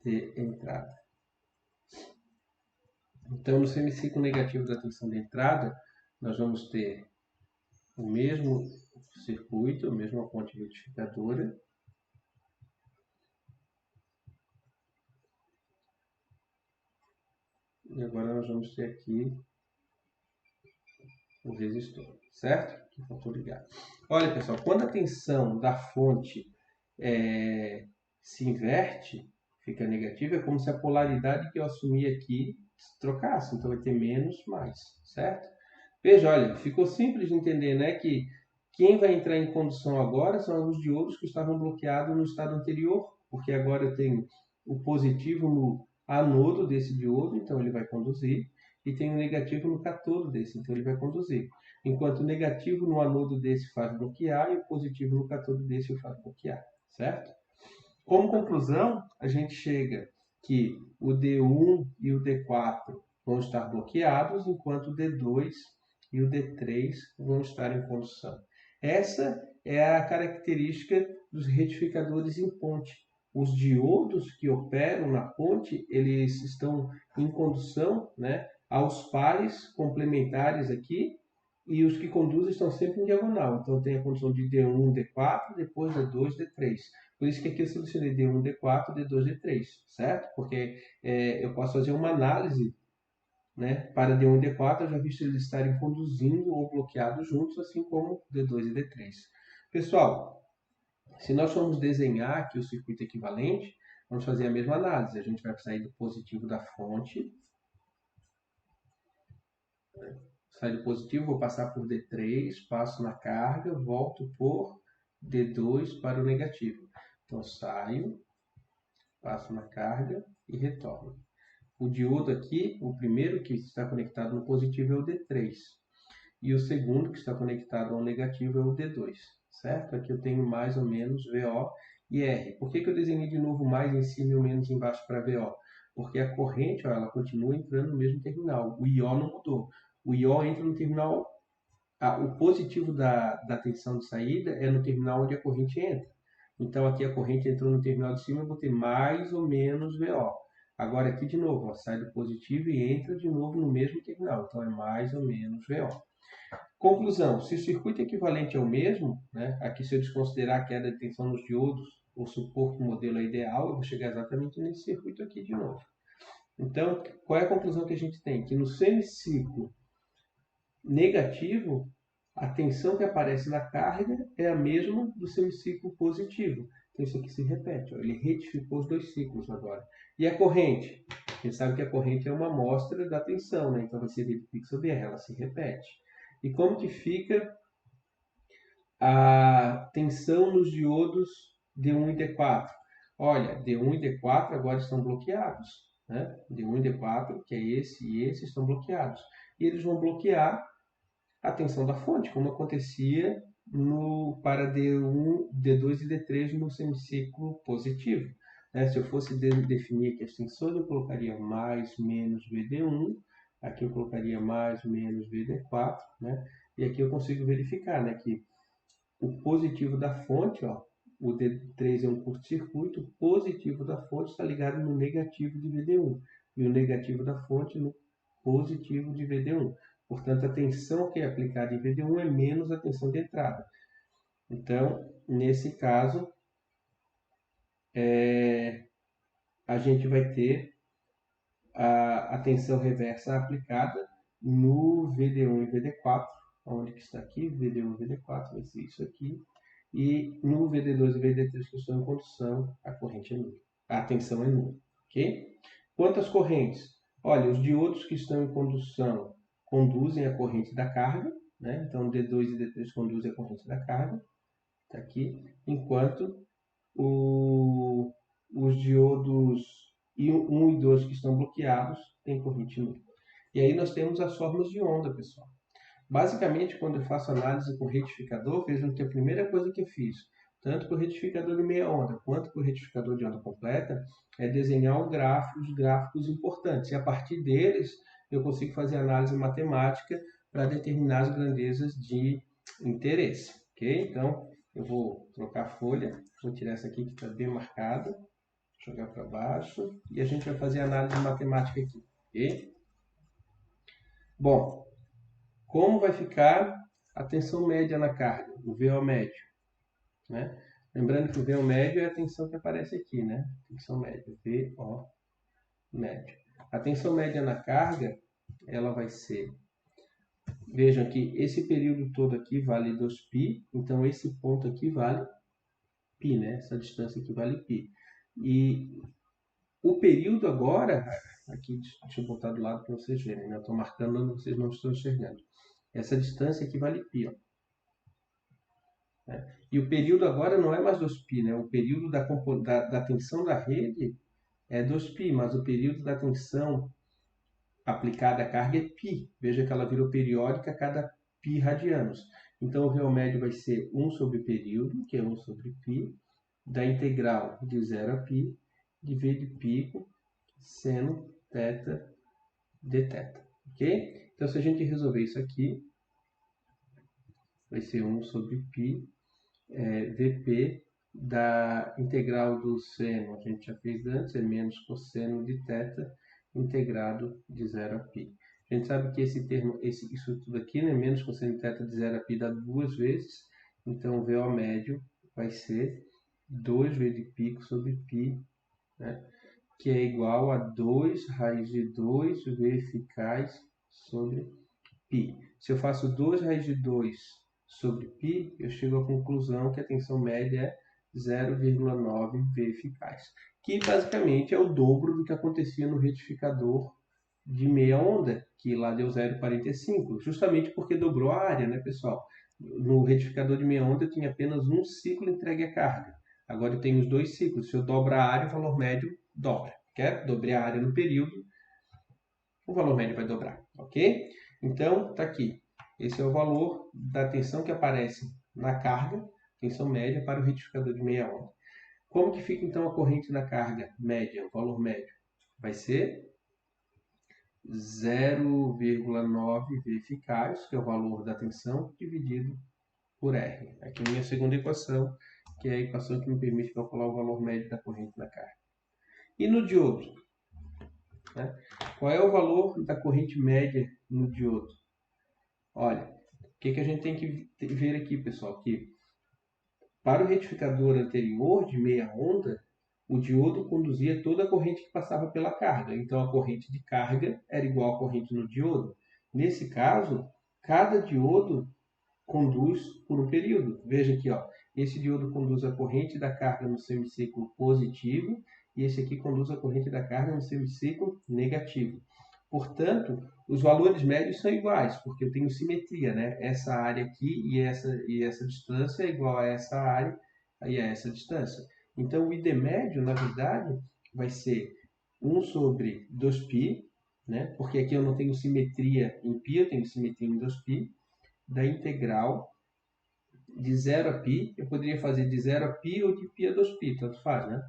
de entrada. Então, no semiciclo negativo da tensão de entrada, nós vamos ter o mesmo circuito, a mesma fonte retificadora, e agora nós vamos ter aqui o resistor, certo? Que faltou ligar. Olha, pessoal, quando a tensão da fonte se inverte, fica negativa, é como se a polaridade que eu assumi aqui se trocasse. Então vai ter menos, mais, certo? Veja, olha, ficou simples de entender, né? Que quem vai entrar em condução agora são os diodos que estavam bloqueados no estado anterior, porque agora eu tenho o positivo no anodo desse diodo, então ele vai conduzir, e tem o negativo no catodo desse, então ele vai conduzir. Enquanto o negativo no anodo desse faz bloquear e o positivo no catodo desse faz bloquear, certo? Como conclusão, a gente chega que o D1 e o D4 vão estar bloqueados, enquanto o D2 e o D3 vão estar em condução. Essa é a característica dos retificadores em ponte. Os diodos que operam na ponte, eles estão em condução, né, aos pares complementares aqui, e os que conduzem estão sempre em diagonal. Então tem a condição de D1, D4, depois D2, D3. Por isso que aqui eu selecionei D1, D4, D2, D3, certo? Porque eu posso fazer uma análise, né, para D1 e D4, eu já vi eles estarem conduzindo ou bloqueados juntos, assim como D2 e D3. Pessoal, se nós formos desenhar aqui o circuito equivalente, vamos fazer a mesma análise. A gente vai sair do positivo da fonte. Saio do positivo, vou passar por D3, passo na carga, volto por D2 para o negativo. Então, saio, passo na carga e retorno. O diodo aqui, o primeiro que está conectado no positivo é o D3. E o segundo que está conectado ao negativo é o D2, certo? Aqui eu tenho mais ou menos VO e R. Por que eu desenhei de novo mais em cima e o menos embaixo para VO? Porque a corrente, ó, ela continua entrando no mesmo terminal. O IO não mudou. O IO entra no terminal... o positivo da tensão de saída é no terminal onde a corrente entra. Então aqui a corrente entrou no terminal de cima, eu vou ter mais ou menos VO. Agora aqui de novo, ó, sai do positivo e entra de novo no mesmo terminal. Então é mais ou menos VO. Conclusão, se o circuito equivalente é o mesmo, né, aqui se eu desconsiderar a queda de tensão nos diodos, ou supor que o modelo é ideal, eu vou chegar exatamente nesse circuito aqui de novo. Então, qual é a conclusão que a gente tem? Que no semiciclo negativo, a tensão que aparece na carga é a mesma do semiciclo positivo. Então isso aqui se repete, ó, ele retificou os dois ciclos agora. E a corrente? A gente sabe que a corrente é uma amostra da tensão, né? Então vai ser dpi sobre R, ela se repete. E como que fica a tensão nos diodos D1 e D4? Olha, D1 e D4 agora estão bloqueados, né? D1 e D4, que é esse e esse, estão bloqueados. E eles vão bloquear a tensão da fonte, como acontecia para D1, D2 e D3 no semiciclo positivo. Se eu fosse definir aqui as tensões, eu colocaria mais, menos VD1, aqui eu colocaria mais, menos VD4, né? E aqui eu consigo verificar, né, que o positivo da fonte, ó, o D3 é um curto-circuito, o positivo da fonte está ligado no negativo de VD1 e o negativo da fonte no positivo de VD1. Portanto, a tensão que é aplicada em VD1 é menos a tensão de entrada. Então, nesse caso, a gente vai ter a tensão reversa aplicada no VD1 e VD4, onde que está aqui, VD1 e VD4, vai ser isso aqui, e no VD2 e VD3 que estão em condução, a corrente é nula, a tensão é nula, ok? Quantas correntes? Olha, os diodos que estão em condução conduzem a corrente da carga, né? Então D2 e D3 conduzem a corrente da carga, está aqui, enquanto os diodos 1 e 2 que estão bloqueados têm corrente nula. E aí nós temos as formas de onda, pessoal. Basicamente, quando eu faço análise com retificador, vejam que a primeira coisa que eu fiz, tanto para o retificador de meia onda quanto para o retificador de onda completa, é desenhar os gráficos importantes. E a partir deles, eu consigo fazer análise matemática para determinar as grandezas de interesse. Ok? Então, eu vou trocar a folha, vou tirar essa aqui que está bem marcada, jogar para baixo, e a gente vai fazer a análise matemática aqui. Ok? Bom, como vai ficar a tensão média na carga, o VO médio, né? Lembrando que o VO médio é a tensão que aparece aqui, né? Tensão média, VO médio. A tensão média na carga, ela vai ser, vejam que esse período todo aqui vale 2π, então esse ponto aqui vale π, né? Essa distância aqui vale π. E o período agora, aqui deixa eu botar do lado para vocês verem, né? Eu estou marcando onde vocês não estão enxergando. Essa distância aqui vale π, ó. E o período agora não é mais 2π, né? O período da tensão da rede é 2π, mas o período da tensão aplicada à carga é π. Veja que ela virou periódica a cada π radianos. Então, o réu médio vai ser 1 sobre período, que é 1 sobre π, da integral de 0 a π, de V de pico, seno, θ, dθ. Ok? Então, se a gente resolver isso aqui, vai ser 1 sobre π, Vp da integral do seno, a gente já fez antes, é menos cosseno de θ, integrado de 0 a π. A gente sabe que esse termo, isso tudo aqui, né, menos cosseno de θ de 0 a π dá 2 vezes, então o VO médio vai ser 2V de pico sobre π, né, que é igual a 2 raiz de 2 V eficaz sobre π. Se eu faço 2 raiz de 2 sobre π, eu chego à conclusão que a tensão média é 0,9 V eficaz, que basicamente é o dobro do que acontecia no retificador de meia onda, que lá deu 0,45, justamente porque dobrou a área, né, pessoal? No retificador de meia onda eu tinha apenas um ciclo entregue à carga. Agora eu tenho os dois ciclos. Se eu dobro a área, o valor médio dobra. Quer? Dobrei a área no período, o valor médio vai dobrar, ok? Então, está aqui. Esse é o valor da tensão que aparece na carga, tensão média para o retificador de meia onda. Como que fica então a corrente na carga média, o valor médio? Vai ser 0,9 V eficaz, que é o valor da tensão, dividido por R. Aqui é a minha segunda equação, que é a equação que me permite calcular o valor médio da corrente na carga. E no diodo? Né? Qual é o valor da corrente média no diodo? Olha, o que a gente tem que ver aqui, pessoal? Que para o retificador anterior de meia onda, o diodo conduzia toda a corrente que passava pela carga. Então, a corrente de carga era igual à corrente no diodo. Nesse caso, cada diodo conduz por um período. Veja aqui, ó, esse diodo conduz a corrente da carga no semiciclo positivo e esse aqui conduz a corrente da carga no semiciclo negativo. Portanto, os valores médios são iguais, porque eu tenho simetria, né? Essa área aqui e essa distância é igual a essa área e a essa distância. Então, o ID médio, na verdade, vai ser 1 sobre 2π, né? Porque aqui eu não tenho simetria em π, eu tenho simetria em 2π, da integral de 0 a π, eu poderia fazer de 0 a π ou de π a 2π, tanto faz, né?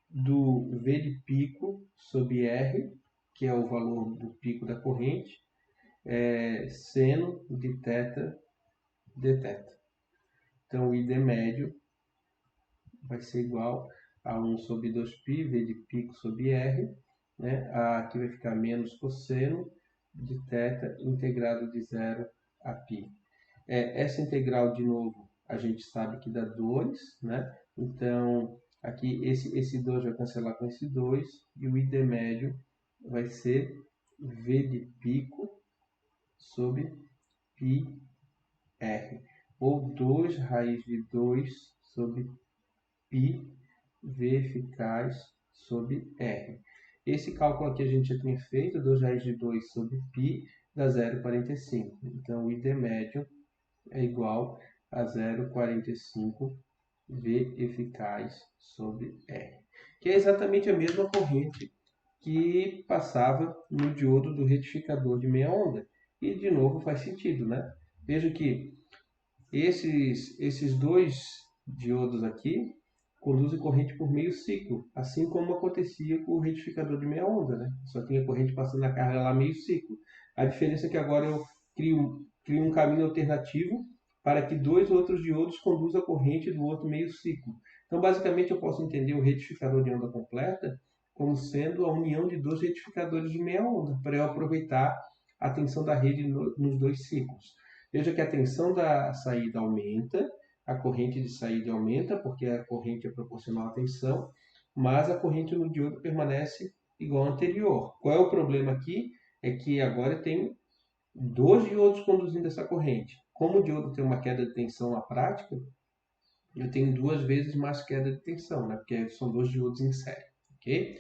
Do V de pico sobre R, que é o valor do pico da corrente, seno de θ dθ. Então, o ID médio vai ser igual a 1 sobre 2π, V de pico sobre R, né? Aqui vai ficar menos cosseno de θ integrado de 0 a π. Essa integral, de novo, a gente sabe que dá 2, né? Então, aqui esse 2 vai cancelar com esse 2, e o ID médio vai ser V de pico sobre πr, ou 2 raiz de 2 sobre π, V eficaz sobre R. Esse cálculo aqui a gente já tinha feito, 2 raiz de 2 sobre π dá 0,45. Então, o ID médio é igual a 0,45 V eficaz sobre R, que é exatamente a mesma corrente que passava no diodo do retificador de meia onda. E, de novo, faz sentido, né? Veja que esses dois diodos aqui conduzem corrente por meio ciclo, assim como acontecia com o retificador de meia onda, né? Só tinha corrente passando na carga lá meio ciclo. A diferença é que agora eu crio um caminho alternativo para que dois outros diodos conduzam a corrente do outro meio ciclo. Então, basicamente, eu posso entender o retificador de onda completa como sendo a união de dois retificadores de meia onda, para eu aproveitar a tensão da rede nos dois ciclos. Veja que a tensão da saída aumenta, a corrente de saída aumenta, porque a corrente é proporcional à tensão, mas a corrente no diodo permanece igual à anterior. Qual é o problema aqui? É que agora eu tenho dois diodos conduzindo essa corrente. Como o diodo tem uma queda de tensão na prática, eu tenho duas vezes mais queda de tensão, né? Porque são dois diodos em série. Okay?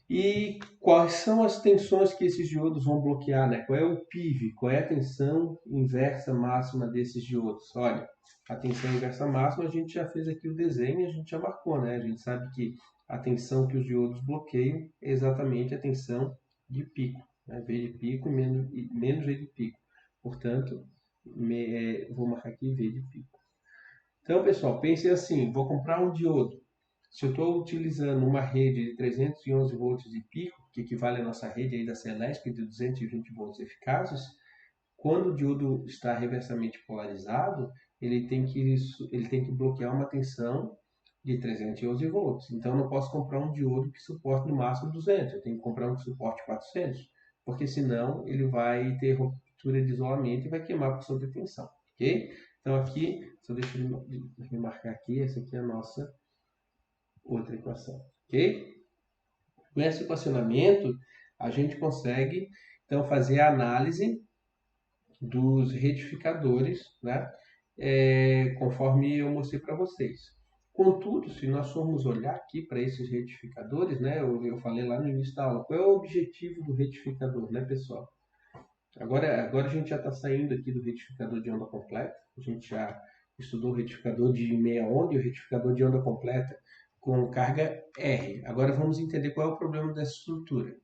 E quais são as tensões que esses diodos vão bloquear, né? Qual é o PIV? Qual é a tensão inversa máxima desses diodos? Olha, a tensão inversa máxima, a gente já fez aqui o desenho, a gente já marcou, né? A gente sabe que a tensão que os diodos bloqueiam é exatamente a tensão de pico, né? V de pico menos V de pico. Portanto, vou marcar aqui V de pico. Então, pessoal, pense assim, vou comprar um diodo. Se eu estou utilizando uma rede de 311 volts de pico, que equivale à nossa rede aí da Celesp de 220 volts eficazes, quando o diodo está reversamente polarizado, ele tem que bloquear uma tensão de 311 volts. Então, eu não posso comprar um diodo que suporte no máximo 200, eu tenho que comprar um que suporte 400, porque senão ele vai ter ruptura de isolamento e vai queimar por sobretensão, ok? Então, aqui, só deixa eu remarcar aqui, essa aqui é a nossa outra equação, ok? Com esse equacionamento, a gente consegue, então, fazer a análise dos retificadores, né? Conforme eu mostrei para vocês. Contudo, se nós formos olhar aqui para esses retificadores, né? Eu falei lá no início da aula, qual é o objetivo do retificador, né, pessoal? Agora a gente já está saindo aqui do retificador de onda completa, a gente já estudou o retificador de meia onda e o retificador de onda completa com carga R. Agora vamos entender qual é o problema dessa estrutura.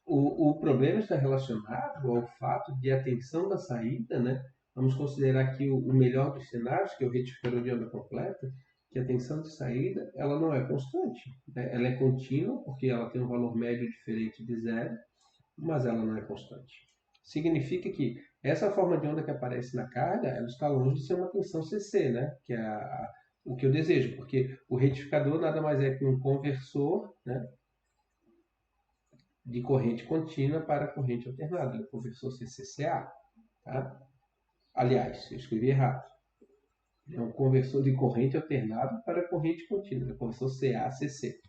O problema está relacionado ao fato de a tensão da saída, né? Vamos considerar aqui o melhor dos cenários, que é o retificador de onda completa, que a tensão de saída ela não é constante, né? Ela é contínua, porque ela tem um valor médio diferente de zero, mas ela não é constante. Significa que essa forma de onda que aparece na carga, ela está longe de ser uma tensão CC, né? Que é o que eu desejo, porque o retificador nada mais é que um conversor, né? De corrente contínua para corrente alternada, ele é o conversor CCCA, tá? Aliás, eu escrevi errado. É um conversor de corrente alternada para corrente contínua, é o conversor CA-CC.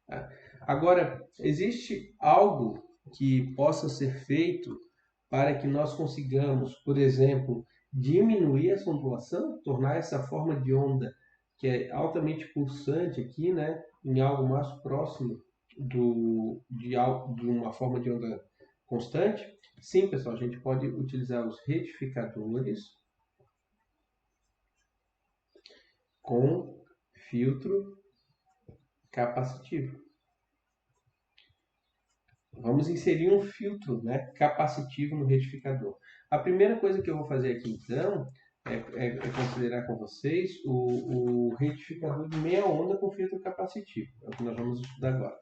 Tá? Agora, existe algo que possa ser feito para que nós consigamos, por exemplo, diminuir essa ondulação, tornar essa forma de onda que é altamente pulsante aqui, né, em algo mais próximo de uma forma de onda constante? Sim, pessoal, a gente pode utilizar os retificadores com filtro capacitivo. Vamos inserir um filtro, né, capacitivo no retificador. A primeira coisa que eu vou fazer aqui, então, é considerar com vocês o retificador de meia onda com filtro capacitivo. É o que nós vamos estudar agora.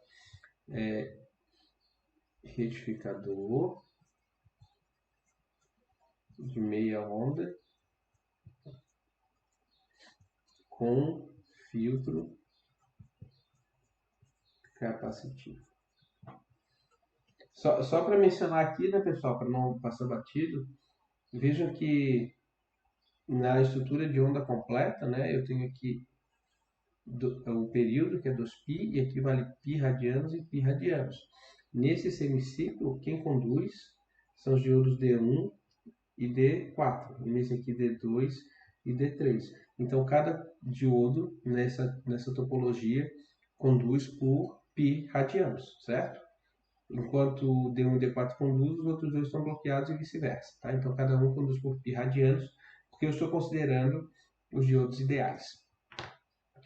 com filtro capacitivo. Só para mencionar aqui, né, pessoal, para não passar batido, vejam que na estrutura de onda completa, né, eu tenho aqui o período, que é 2π, e aqui vale π radianos e π radianos. Nesse semiciclo, quem conduz são os diodos D1 e D4, e nesse aqui D2 e D3. Então, cada diodo nessa topologia conduz por π radianos, certo? Enquanto o D1 e D4 conduz, os outros dois estão bloqueados e vice-versa. Tá? Então, cada um conduz por π radianos, porque eu estou considerando os diodos ideais.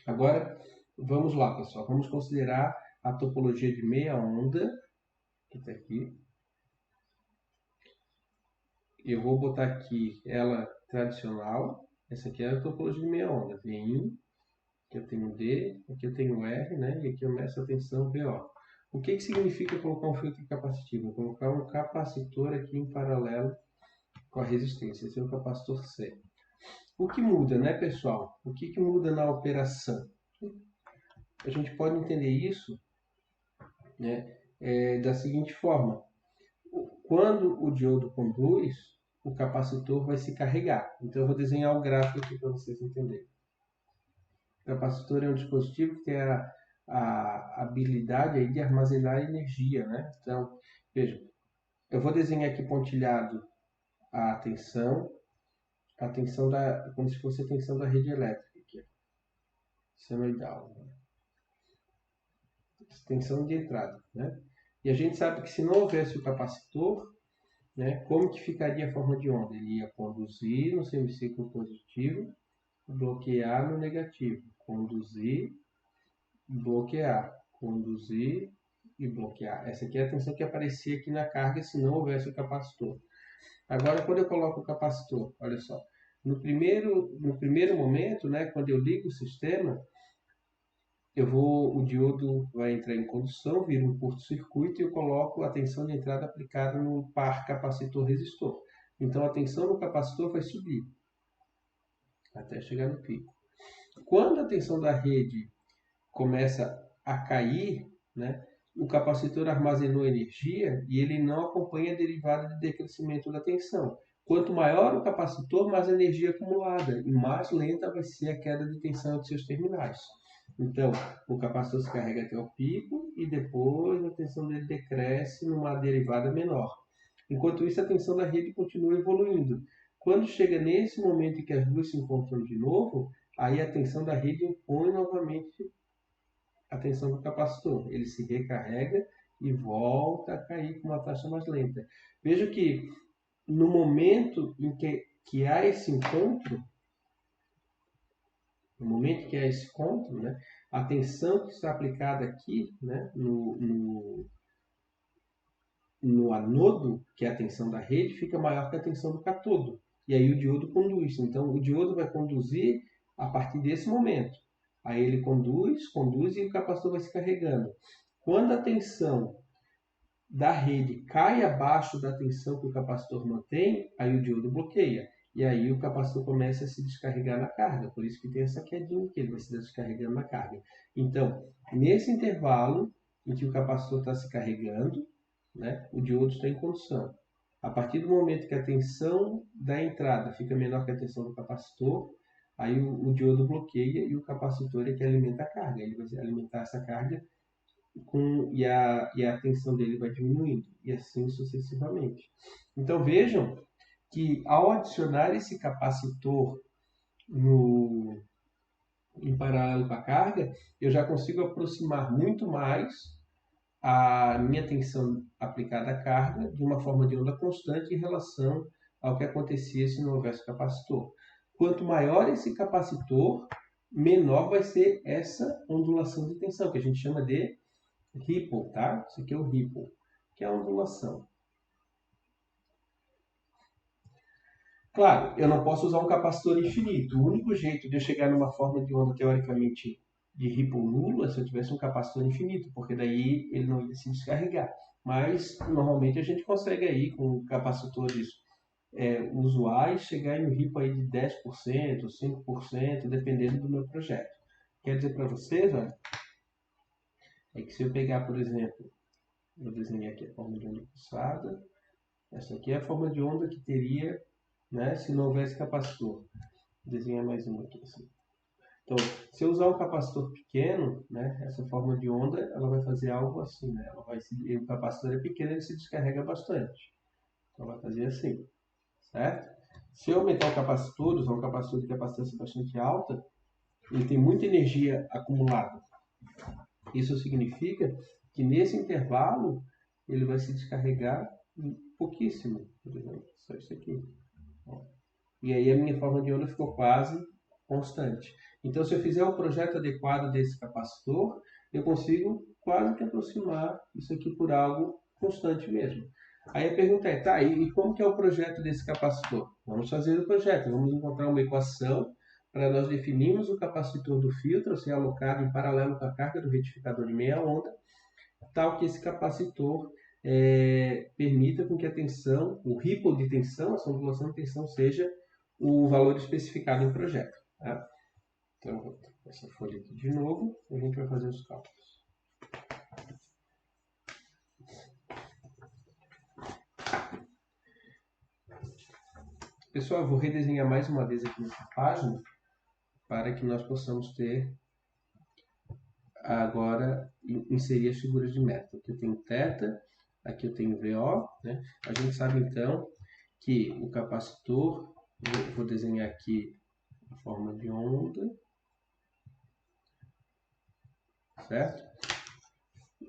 Agora, vamos lá, pessoal. Vamos considerar a topologia de meia onda, que está aqui. Eu vou botar aqui ela tradicional. Essa aqui é a topologia de meia onda. Vin, aqui eu tenho D, aqui eu tenho R, né? E aqui eu meço a tensão VO. O que significa colocar um filtro capacitivo? Vou colocar um capacitor aqui em paralelo com a resistência. Esse é o capacitor C. O que muda, né, pessoal? O que muda na operação? A gente pode entender isso, né, da seguinte forma. Quando o diodo conduz, o capacitor vai se carregar. Então, eu vou desenhar o gráfico aqui para vocês entenderem. O capacitor é um dispositivo que tem a habilidade aí de armazenar energia, né? Então, veja, eu vou desenhar aqui pontilhado a tensão como se fosse a tensão da rede elétrica aqui, senoidal, né? Tensão de entrada, né? E a gente sabe que se não houvesse o capacitor, né, como que ficaria a forma de onda? Ele ia conduzir no semiciclo positivo, bloquear no negativo, conduzir, bloquear, conduzir e bloquear. Essa aqui é a tensão que aparecia aqui na carga se não houvesse o capacitor. Agora, quando eu coloco o capacitor, olha só, no primeiro momento, né, quando eu ligo o sistema, o diodo vai entrar em condução, vira um curto-circuito e eu coloco a tensão de entrada aplicada no par capacitor-resistor. Então, a tensão no capacitor vai subir até chegar no pico. Quando a tensão da rede começa a cair, né, o capacitor armazenou energia e ele não acompanha a derivada de decrescimento da tensão. Quanto maior o capacitor, mais energia acumulada e mais lenta vai ser a queda de tensão de seus terminais. Então, o capacitor se carrega até o pico e depois a tensão dele decresce numa derivada menor. Enquanto isso, a tensão da rede continua evoluindo. Quando chega nesse momento em que as duas se encontram de novo, aí a tensão da rede impõe novamente a tensão do capacitor. Ele se recarrega e volta a cair com uma taxa mais lenta. Veja que no momento em que há esse encontro, né, a tensão que está aplicada aqui, né, no anodo, que é a tensão da rede, fica maior que a tensão do catodo. E aí o diodo conduz. Então, o diodo vai conduzir a partir desse momento. Aí ele conduz e o capacitor vai se carregando. Quando a tensão da rede cai abaixo da tensão que o capacitor mantém, aí o diodo bloqueia. E aí o capacitor começa a se descarregar na carga. Por isso que tem essa quedinha que ele vai se descarregando na carga. Então, nesse intervalo em que o capacitor está se carregando, né, o diodo está em condução. A partir do momento que a tensão da entrada fica menor que a tensão do capacitor, aí o diodo bloqueia e o capacitor é que alimenta a carga. Ele vai alimentar essa carga e a tensão dele vai diminuindo, e assim sucessivamente. Então vejam que ao adicionar esse capacitor em paralelo com a carga, eu já consigo aproximar muito mais a minha tensão aplicada à carga de uma forma de onda constante em relação ao que acontecia se não houvesse capacitor. Quanto maior esse capacitor, menor vai ser essa ondulação de tensão, que a gente chama de ripple, tá? Isso aqui é o ripple, que é a ondulação. Claro, eu não posso usar um capacitor infinito. O único jeito de eu chegar numa forma de onda teoricamente de ripple nulo é se eu tivesse um capacitor infinito, porque daí ele não ia se descarregar. Mas, normalmente, a gente consegue aí com capacitores usuais chegar em um RIPO aí de 10%, 5%, dependendo do meu projeto. Quer dizer para vocês, olha, é que se eu pegar, por exemplo, eu desenhei aqui a forma de onda pulsada, essa aqui é a forma de onda que teria, né, se não houvesse capacitor. Vou desenhar mais uma aqui assim. Então, se eu usar um capacitor pequeno, né, essa forma de onda, ela vai fazer algo assim, né? O capacitor é pequeno, ele se descarrega bastante. Então, vai fazer assim, certo? Se eu aumentar o capacitor, usar um capacitor de capacitância bastante alta, ele tem muita energia acumulada. Isso significa que nesse intervalo ele vai se descarregar pouquíssimo, por exemplo, só isso aqui. E aí a minha forma de onda ficou quase constante. Então, se eu fizer o projeto adequado desse capacitor, eu consigo quase que aproximar isso aqui por algo constante mesmo. Aí a pergunta é, tá, e como que é o projeto desse capacitor? Vamos fazer o projeto, vamos encontrar uma equação para nós definirmos o capacitor do filtro ser alocado em paralelo com a carga do retificador de meia onda, tal que esse capacitor permita com que a tensão, o ripple de tensão, essa ondulação de tensão, seja o valor especificado no projeto. Tá? Então, vou botar essa folha aqui de novo e a gente vai fazer os cálculos. Pessoal, eu vou redesenhar mais uma vez aqui nessa página para que nós possamos ter agora inserir as figuras de método. Aqui eu tenho θ, aqui eu tenho VO, né? A gente sabe então que o capacitor, vou desenhar aqui a forma de onda, certo?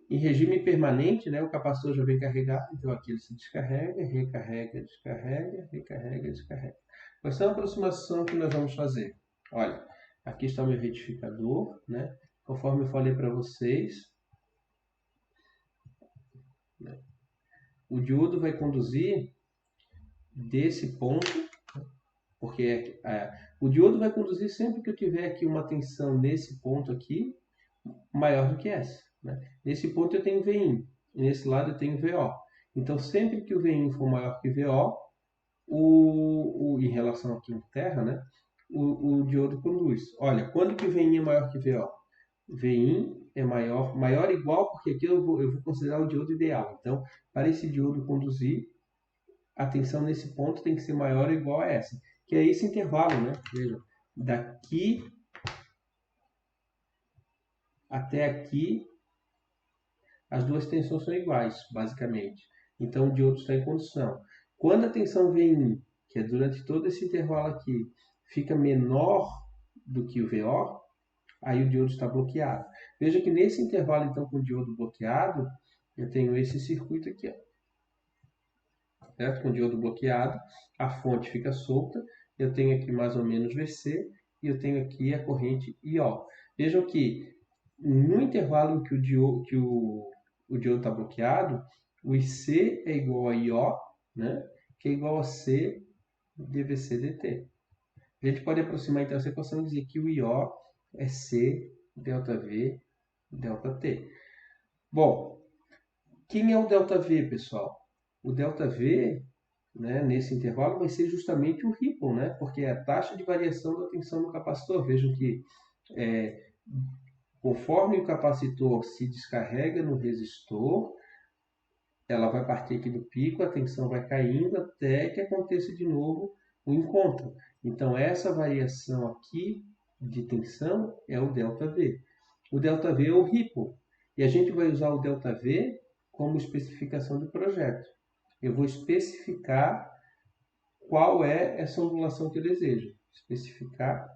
Em regime permanente, né, o capacitor já vem carregado, então aqui ele se descarrega, recarrega, descarrega, recarrega, descarrega. Qual é a aproximação que nós vamos fazer? Olha, aqui está o meu retificador, né? Conforme eu falei para vocês, né, o diodo vai conduzir desse ponto, porque o diodo vai conduzir sempre que eu tiver aqui uma tensão nesse ponto aqui, maior do que essa. Né? Nesse ponto eu tenho VIN, e nesse lado eu tenho VO. Então, sempre que o VIN for maior que VO, em relação aqui em terra, né, o diodo conduz. Olha, quando que o VIN é maior que VO? VIN é maior ou igual, porque aqui eu vou considerar o diodo ideal. Então, para esse diodo conduzir, a tensão nesse ponto tem que ser maior ou igual a essa. Que é esse intervalo, né? Veja, daqui até aqui, as duas tensões são iguais, basicamente. Então, o diodo está em condição. Quando a tensão VIN, que é durante todo esse intervalo aqui, fica menor do que o VO, aí o diodo está bloqueado. Veja que nesse intervalo, então, com o diodo bloqueado, eu tenho esse circuito aqui, ó. Certo? Com o diodo bloqueado, a fonte fica solta, eu tenho aqui mais ou menos VC, e eu tenho aqui a corrente IO. Vejam que no intervalo em que o diodo está bloqueado, o IC é igual a IO, né? Que é igual a C dVC dt. A gente pode aproximar então essa equação e dizer que o IO é C ΔV ΔT. Bom, quem é o ΔV, pessoal? O ΔV, né, nesse intervalo vai ser justamente o ripple, né? Porque é a taxa de variação da tensão no capacitor. Vejam que conforme o capacitor se descarrega no resistor, ela vai partir aqui do pico, a tensão vai caindo até que aconteça de novo o encontro. Então, essa variação aqui de tensão é o ΔV. O ΔV é o ripple. E a gente vai usar o ΔV como especificação do projeto. Eu vou especificar qual é essa ondulação que eu desejo. Especificação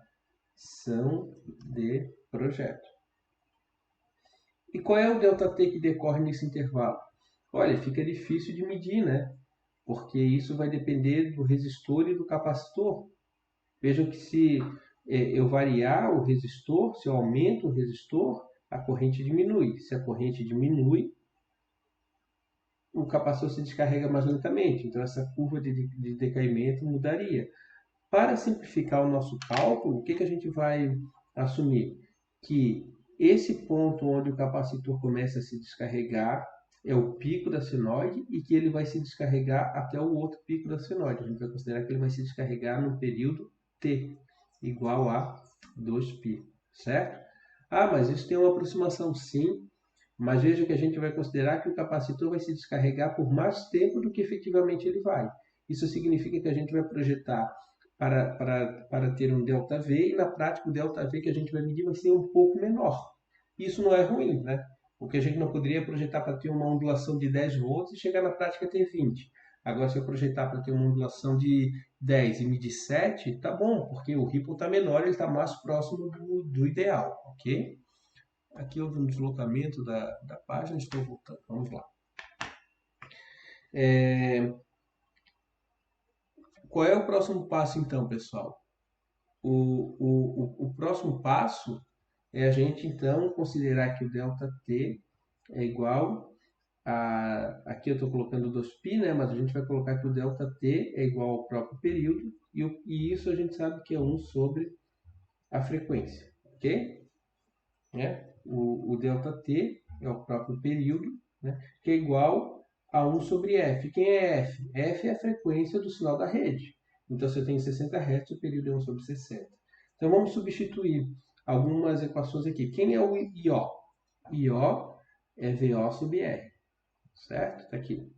de projeto. E qual é o ΔT que decorre nesse intervalo? Olha, fica difícil de medir, né? Porque isso vai depender do resistor e do capacitor. Vejam que se eu variar o resistor, se eu aumento o resistor, a corrente diminui. Se a corrente diminui, o capacitor se descarrega mais lentamente. Então, essa curva de decaimento mudaria. Para simplificar o nosso cálculo, o que a gente vai assumir? Que esse ponto onde o capacitor começa a se descarregar é o pico da senoide e que ele vai se descarregar até o outro pico da senoide. A gente vai considerar que ele vai se descarregar no período T, igual a 2π, certo? Ah, mas isso tem uma aproximação, sim, mas veja que a gente vai considerar que o capacitor vai se descarregar por mais tempo do que efetivamente ele vai. Isso significa que a gente vai projetar para ter um ΔV e na prática o ΔV que a gente vai medir vai ser um pouco menor. Isso não é ruim, né? Porque a gente não poderia projetar para ter uma ondulação de 10 volts e chegar na prática a ter 20. Agora, se eu projetar para ter uma ondulação de 10 e medir 7, tá bom, porque o ripple está menor, ele está mais próximo do ideal, ok? Aqui houve um deslocamento da página, estou voltando, vamos lá. Qual é o próximo passo então, pessoal? O próximo passo é a gente então considerar que o ΔT é igual aqui eu estou colocando 2π, né? Mas a gente vai colocar que o ΔT é igual ao próprio período e isso a gente sabe que é 1 sobre a frequência, ok? Né? O ΔT é o próprio período, né? Que é igual a 1 sobre F. Quem é F? F é a frequência do sinal da rede. Então, se eu tenho 60 Hz, o período é 1 sobre 60. Então, vamos substituir algumas equações aqui. Quem é o IO? IO é VO sobre R, certo? Está aqui.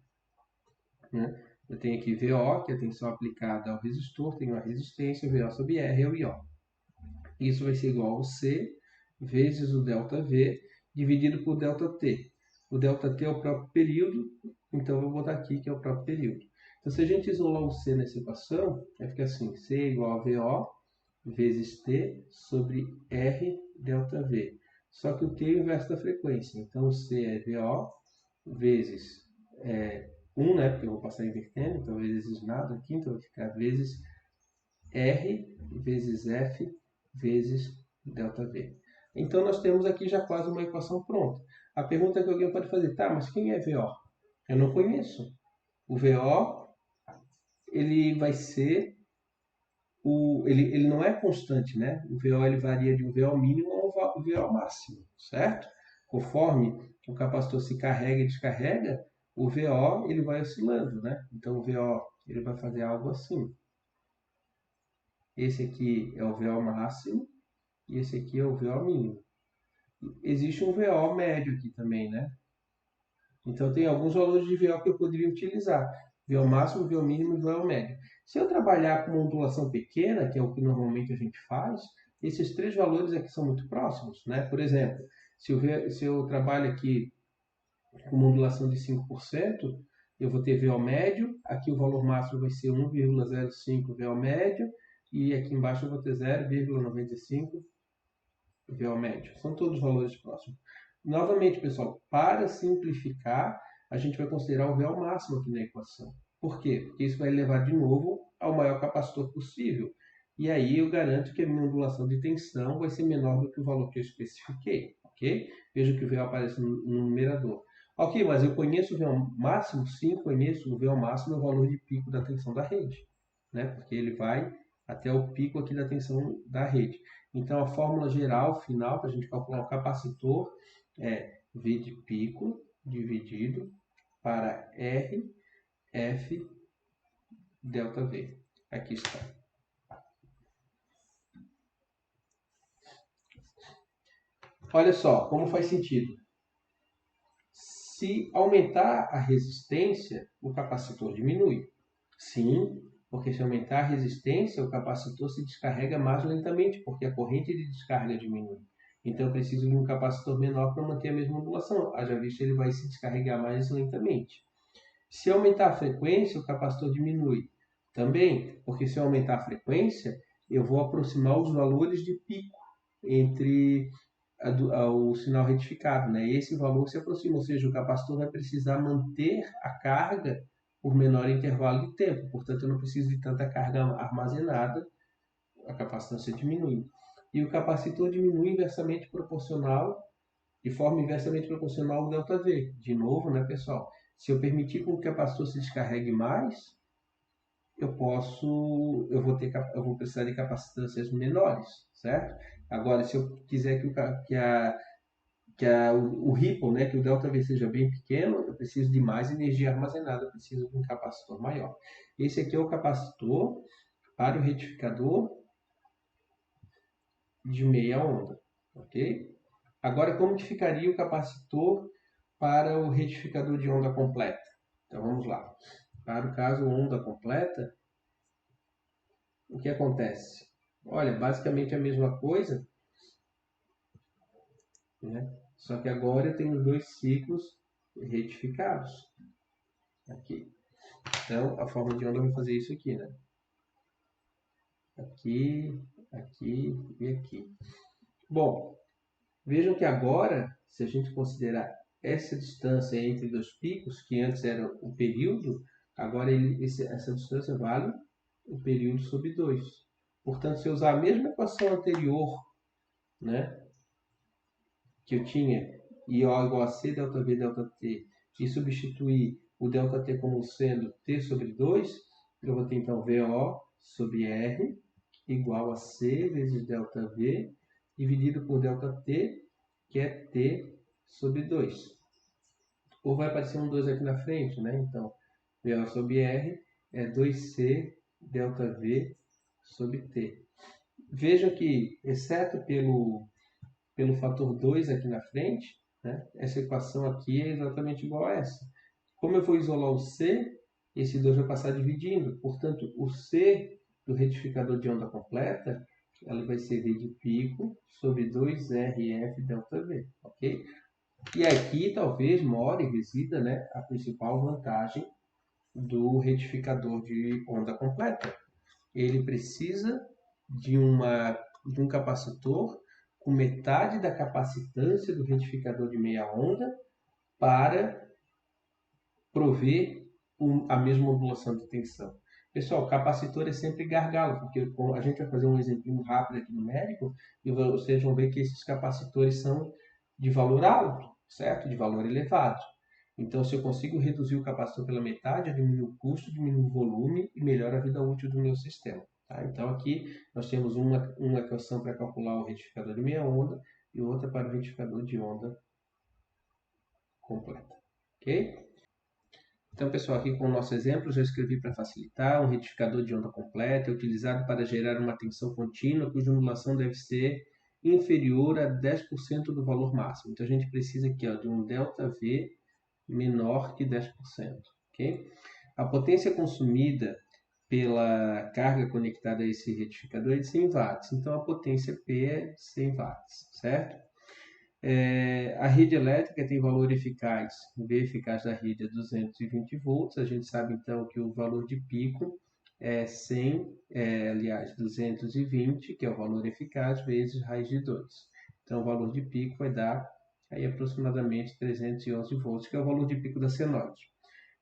Né? Eu tenho aqui VO, que é a tensão aplicada ao resistor, tenho a resistência, VO sobre R é o IO. Isso vai ser igual ao C vezes o ΔV dividido por ΔT. O ΔT é o próprio período, então eu vou botar aqui que é o próprio período. Então, se a gente isolar o C nessa equação, vai ficar assim, C é igual a VO vezes T sobre R ΔV. Só que o T é o inverso da frequência, então o C é VO vezes 1, né, porque eu vou passar invertendo, então vezes nada aqui, então vai ficar vezes R vezes F vezes ΔV. Então nós temos aqui já quase uma equação pronta. A pergunta que alguém pode fazer, tá, mas quem é VO? Eu não conheço. O VO, ele vai ser, ele não é constante, né? O VO ele varia de um VO mínimo a um VO máximo, certo? Conforme o capacitor se carrega e descarrega, o VO ele vai oscilando, né? Então o VO ele vai fazer algo assim. Esse aqui é o VO máximo e esse aqui é o VO mínimo. Existe um VO médio aqui também, né? Então tem alguns valores de VO que eu poderia utilizar. VO máximo, VO mínimo e VO médio. Se eu trabalhar com uma ondulação pequena, que é o que normalmente a gente faz, esses três valores aqui são muito próximos, né? Por exemplo, se eu trabalho aqui com uma ondulação de 5%, eu vou ter VO médio, aqui o valor máximo vai ser 1,05 VO médio, e aqui embaixo eu vou ter 0,95 VO médio. São todos valores próximos. Novamente, pessoal, para simplificar, a gente vai considerar o VO máximo aqui na equação. Por quê? Porque isso vai levar de novo ao maior capacitor possível. E aí eu garanto que a minha ondulação de tensão vai ser menor do que o valor que eu especifiquei, ok? Veja que o VO aparece no numerador. Ok, mas eu conheço o VO máximo? Sim, conheço. O VO máximo é o valor de pico da tensão da rede, né? Porque ele vai até o pico aqui da tensão da rede. Então, a fórmula geral final para a gente calcular o capacitor é V de pico dividido para R, F, ΔV. Aqui está. Olha só como faz sentido. Se aumentar a resistência, o capacitor diminui. Sim, porque se aumentar a resistência, o capacitor se descarrega mais lentamente, porque a corrente de descarga diminui. Então eu preciso de um capacitor menor para manter a mesma ondulação. Haja visto, ele vai se descarregar mais lentamente. Se aumentar a frequência, o capacitor diminui. Também, porque se eu aumentar a frequência, eu vou aproximar os valores de pico entre o sinal retificado, né? Esse valor se aproxima, ou seja, o capacitor vai precisar manter a carga por menor intervalo de tempo, portanto eu não preciso de tanta carga armazenada, a capacitância diminui. E o capacitor diminui inversamente proporcional, de forma inversamente proporcional ao ΔV. De novo, né, pessoal? Se eu permitir que o capacitor se descarregue mais, eu vou precisar de capacitâncias menores, certo? Agora, se eu quiser que o ripple, né, que o ΔV seja bem pequeno, eu preciso de mais energia armazenada, eu preciso de um capacitor maior. Esse aqui é o capacitor para o retificador de meia onda, ok? Agora, como que ficaria o capacitor para o retificador de onda completa? Então, vamos lá. Para o caso onda completa, o que acontece? Olha, basicamente a mesma coisa, né? Só que agora eu tenho os dois ciclos retificados aqui. Então, a forma de onda vai fazer isso aqui, né? Aqui, aqui e aqui. Bom, vejam que agora, se a gente considerar essa distância entre dois picos, que antes era o período, agora essa distância vale o período sobre 2. Portanto, se eu usar a mesma equação anterior, né, que eu tinha, I igual a C ΔV ΔT, e substituir o ΔT como sendo T sobre 2, eu vou ter então VO sobre R igual a C vezes ΔV dividido por ΔT, que é T sobre 2. Ou vai aparecer um 2 aqui na frente, né? Então, VO sobre R é 2C ΔV sobre T. Veja que, exceto pelo fator 2 aqui na frente, né? Essa equação aqui é exatamente igual a essa. Como eu vou isolar o C, esse 2 vai passar dividindo. Portanto, o C do retificador de onda completa, ela vai ser V de pico sobre 2RF ΔV, ok? E aqui talvez more e resida, né, a principal vantagem do retificador de onda completa. Ele precisa de um capacitor com metade da capacitância do retificador de meia onda para prover a mesma modulação de tensão. Pessoal, capacitor é sempre gargalo, porque a gente vai fazer um exemplo rápido aqui numérico e vocês vão ver que esses capacitores são de valor alto, certo? De valor elevado. Então, se eu consigo reduzir o capacitor pela metade, eu diminuo o custo, diminuo o volume e melhoro a vida útil do meu sistema. Tá? Então, aqui nós temos uma equação para calcular o retificador de meia onda e outra para o retificador de onda completa. Ok? Então, pessoal, aqui com o nosso exemplo, já escrevi para facilitar, um retificador de onda completa é utilizado para gerar uma tensão contínua cuja ondulação deve ser inferior a 10% do valor máximo. Então, a gente precisa aqui de um ΔV menor que 10%. Okay? A potência consumida pela carga conectada a esse retificador é de 100 watts. Então, a potência P é 100 watts, certo? A rede elétrica tem valor eficaz, V eficaz da rede é 220 volts. A gente sabe então que o valor de pico é 100, aliás, 220, que é o valor eficaz, vezes raiz de 2. Então, o valor de pico vai dar aí aproximadamente 311 volts, que é o valor de pico da senoide.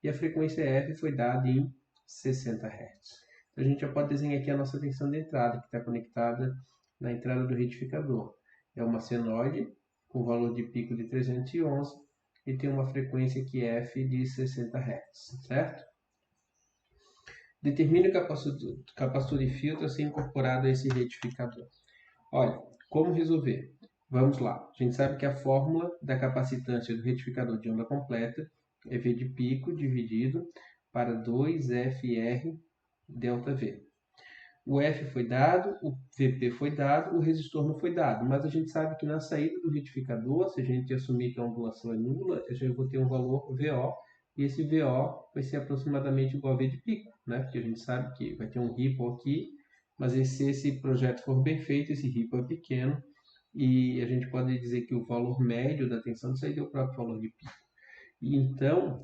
E a frequência F foi dada em 60 Hz. Então, a gente já pode desenhar aqui a nossa tensão de entrada, que está conectada na entrada do retificador. É uma senoide com valor de pico de 311 e tem uma frequência que é F de 60 Hz, certo? Determine o capacitor de filtro a ser incorporado a esse retificador. Olha, como resolver? Vamos lá. A gente sabe que a fórmula da capacitância do retificador de onda completa é V de pico dividido para 2FR ΔV. O F foi dado, o Vp foi dado, o resistor não foi dado. Mas a gente sabe que na saída do retificador, se a gente assumir que a ondulação é nula, eu já vou ter um valor VO, e esse VO vai ser aproximadamente igual a V de pico, né? Porque a gente sabe que vai ter um ripple aqui, mas se esse projeto for bem feito, esse ripple é pequeno, e a gente pode dizer que o valor médio da tensão de saída é o próprio valor de pico. E então,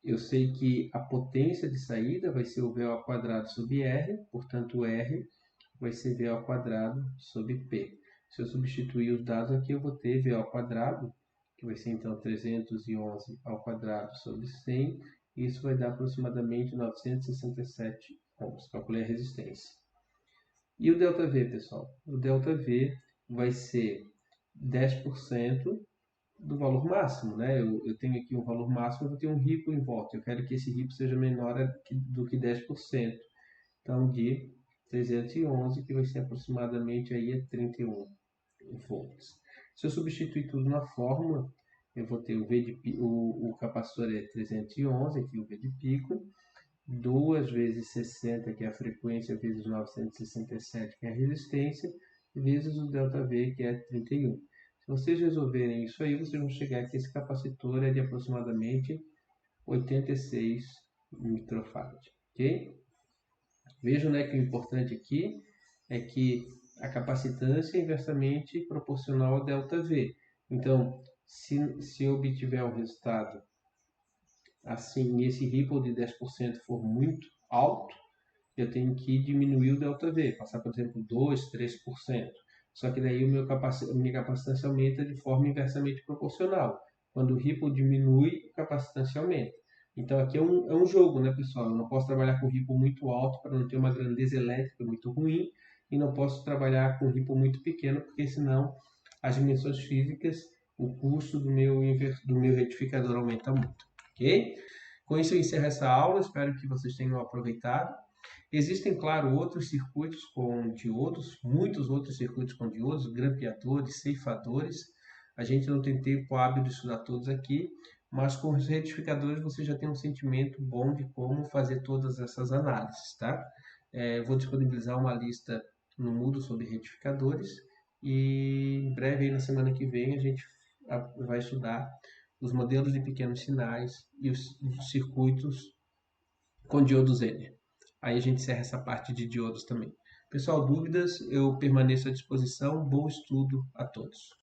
eu sei que a potência de saída vai ser o VO ao quadrado sobre R, portanto R vai ser VO ao quadrado sobre P. Se eu substituir os dados aqui, eu vou ter VO ao quadrado, que vai ser então 311 ao quadrado sobre 100, e isso vai dar aproximadamente 967 ohms. Calculei a resistência. E o ΔV, pessoal? O ΔV vai ser 10% do valor máximo, né? Eu tenho aqui um valor máximo, eu vou ter um ripple em volta. Eu quero que esse ripple seja menor do que 10%. Então, de 311, que vai ser aproximadamente aí a 31 volts. Se eu substituir tudo na fórmula, eu vou ter o V de o capacitor é 311, aqui o V de pico, 2 vezes 60, que é a frequência, vezes 967, que é a resistência, vezes o ΔV, que é 31. Se vocês resolverem isso aí, vocês vão chegar que esse capacitor é de aproximadamente 86 microfarad, ok? Vejam, né, que o importante aqui é que a capacitância é inversamente proporcional ao ΔV. Então, se eu obtiver um resultado assim, e esse ripple de 10% for muito alto, eu tenho que diminuir o ΔV, passar, por exemplo, 2, 3%. Só que daí a minha capacitância aumenta de forma inversamente proporcional. Quando o ripple diminui, a capacitância aumenta. Então aqui é um jogo, né, pessoal? Eu não posso trabalhar com ripple muito alto para não ter uma grandeza elétrica muito ruim, e não posso trabalhar com ripple muito pequeno, porque senão as dimensões físicas, o custo do meu retificador aumenta muito, ok? Com isso eu encerro essa aula, espero que vocês tenham aproveitado. Existem, claro, outros circuitos com diodos, muitos outros circuitos com diodos, grampeadores, ceifadores. A gente não tem tempo hábil de estudar todos aqui, mas com os retificadores você já tem um sentimento bom de como fazer todas essas análises, tá? Eu vou disponibilizar uma lista no Moodle sobre retificadores e em breve, aí, na semana que vem, a gente vai estudar os modelos de pequenos sinais e os circuitos com diodos N. Aí a gente encerra essa parte de diodos também. Pessoal, dúvidas, eu permaneço à disposição. Bom estudo a todos.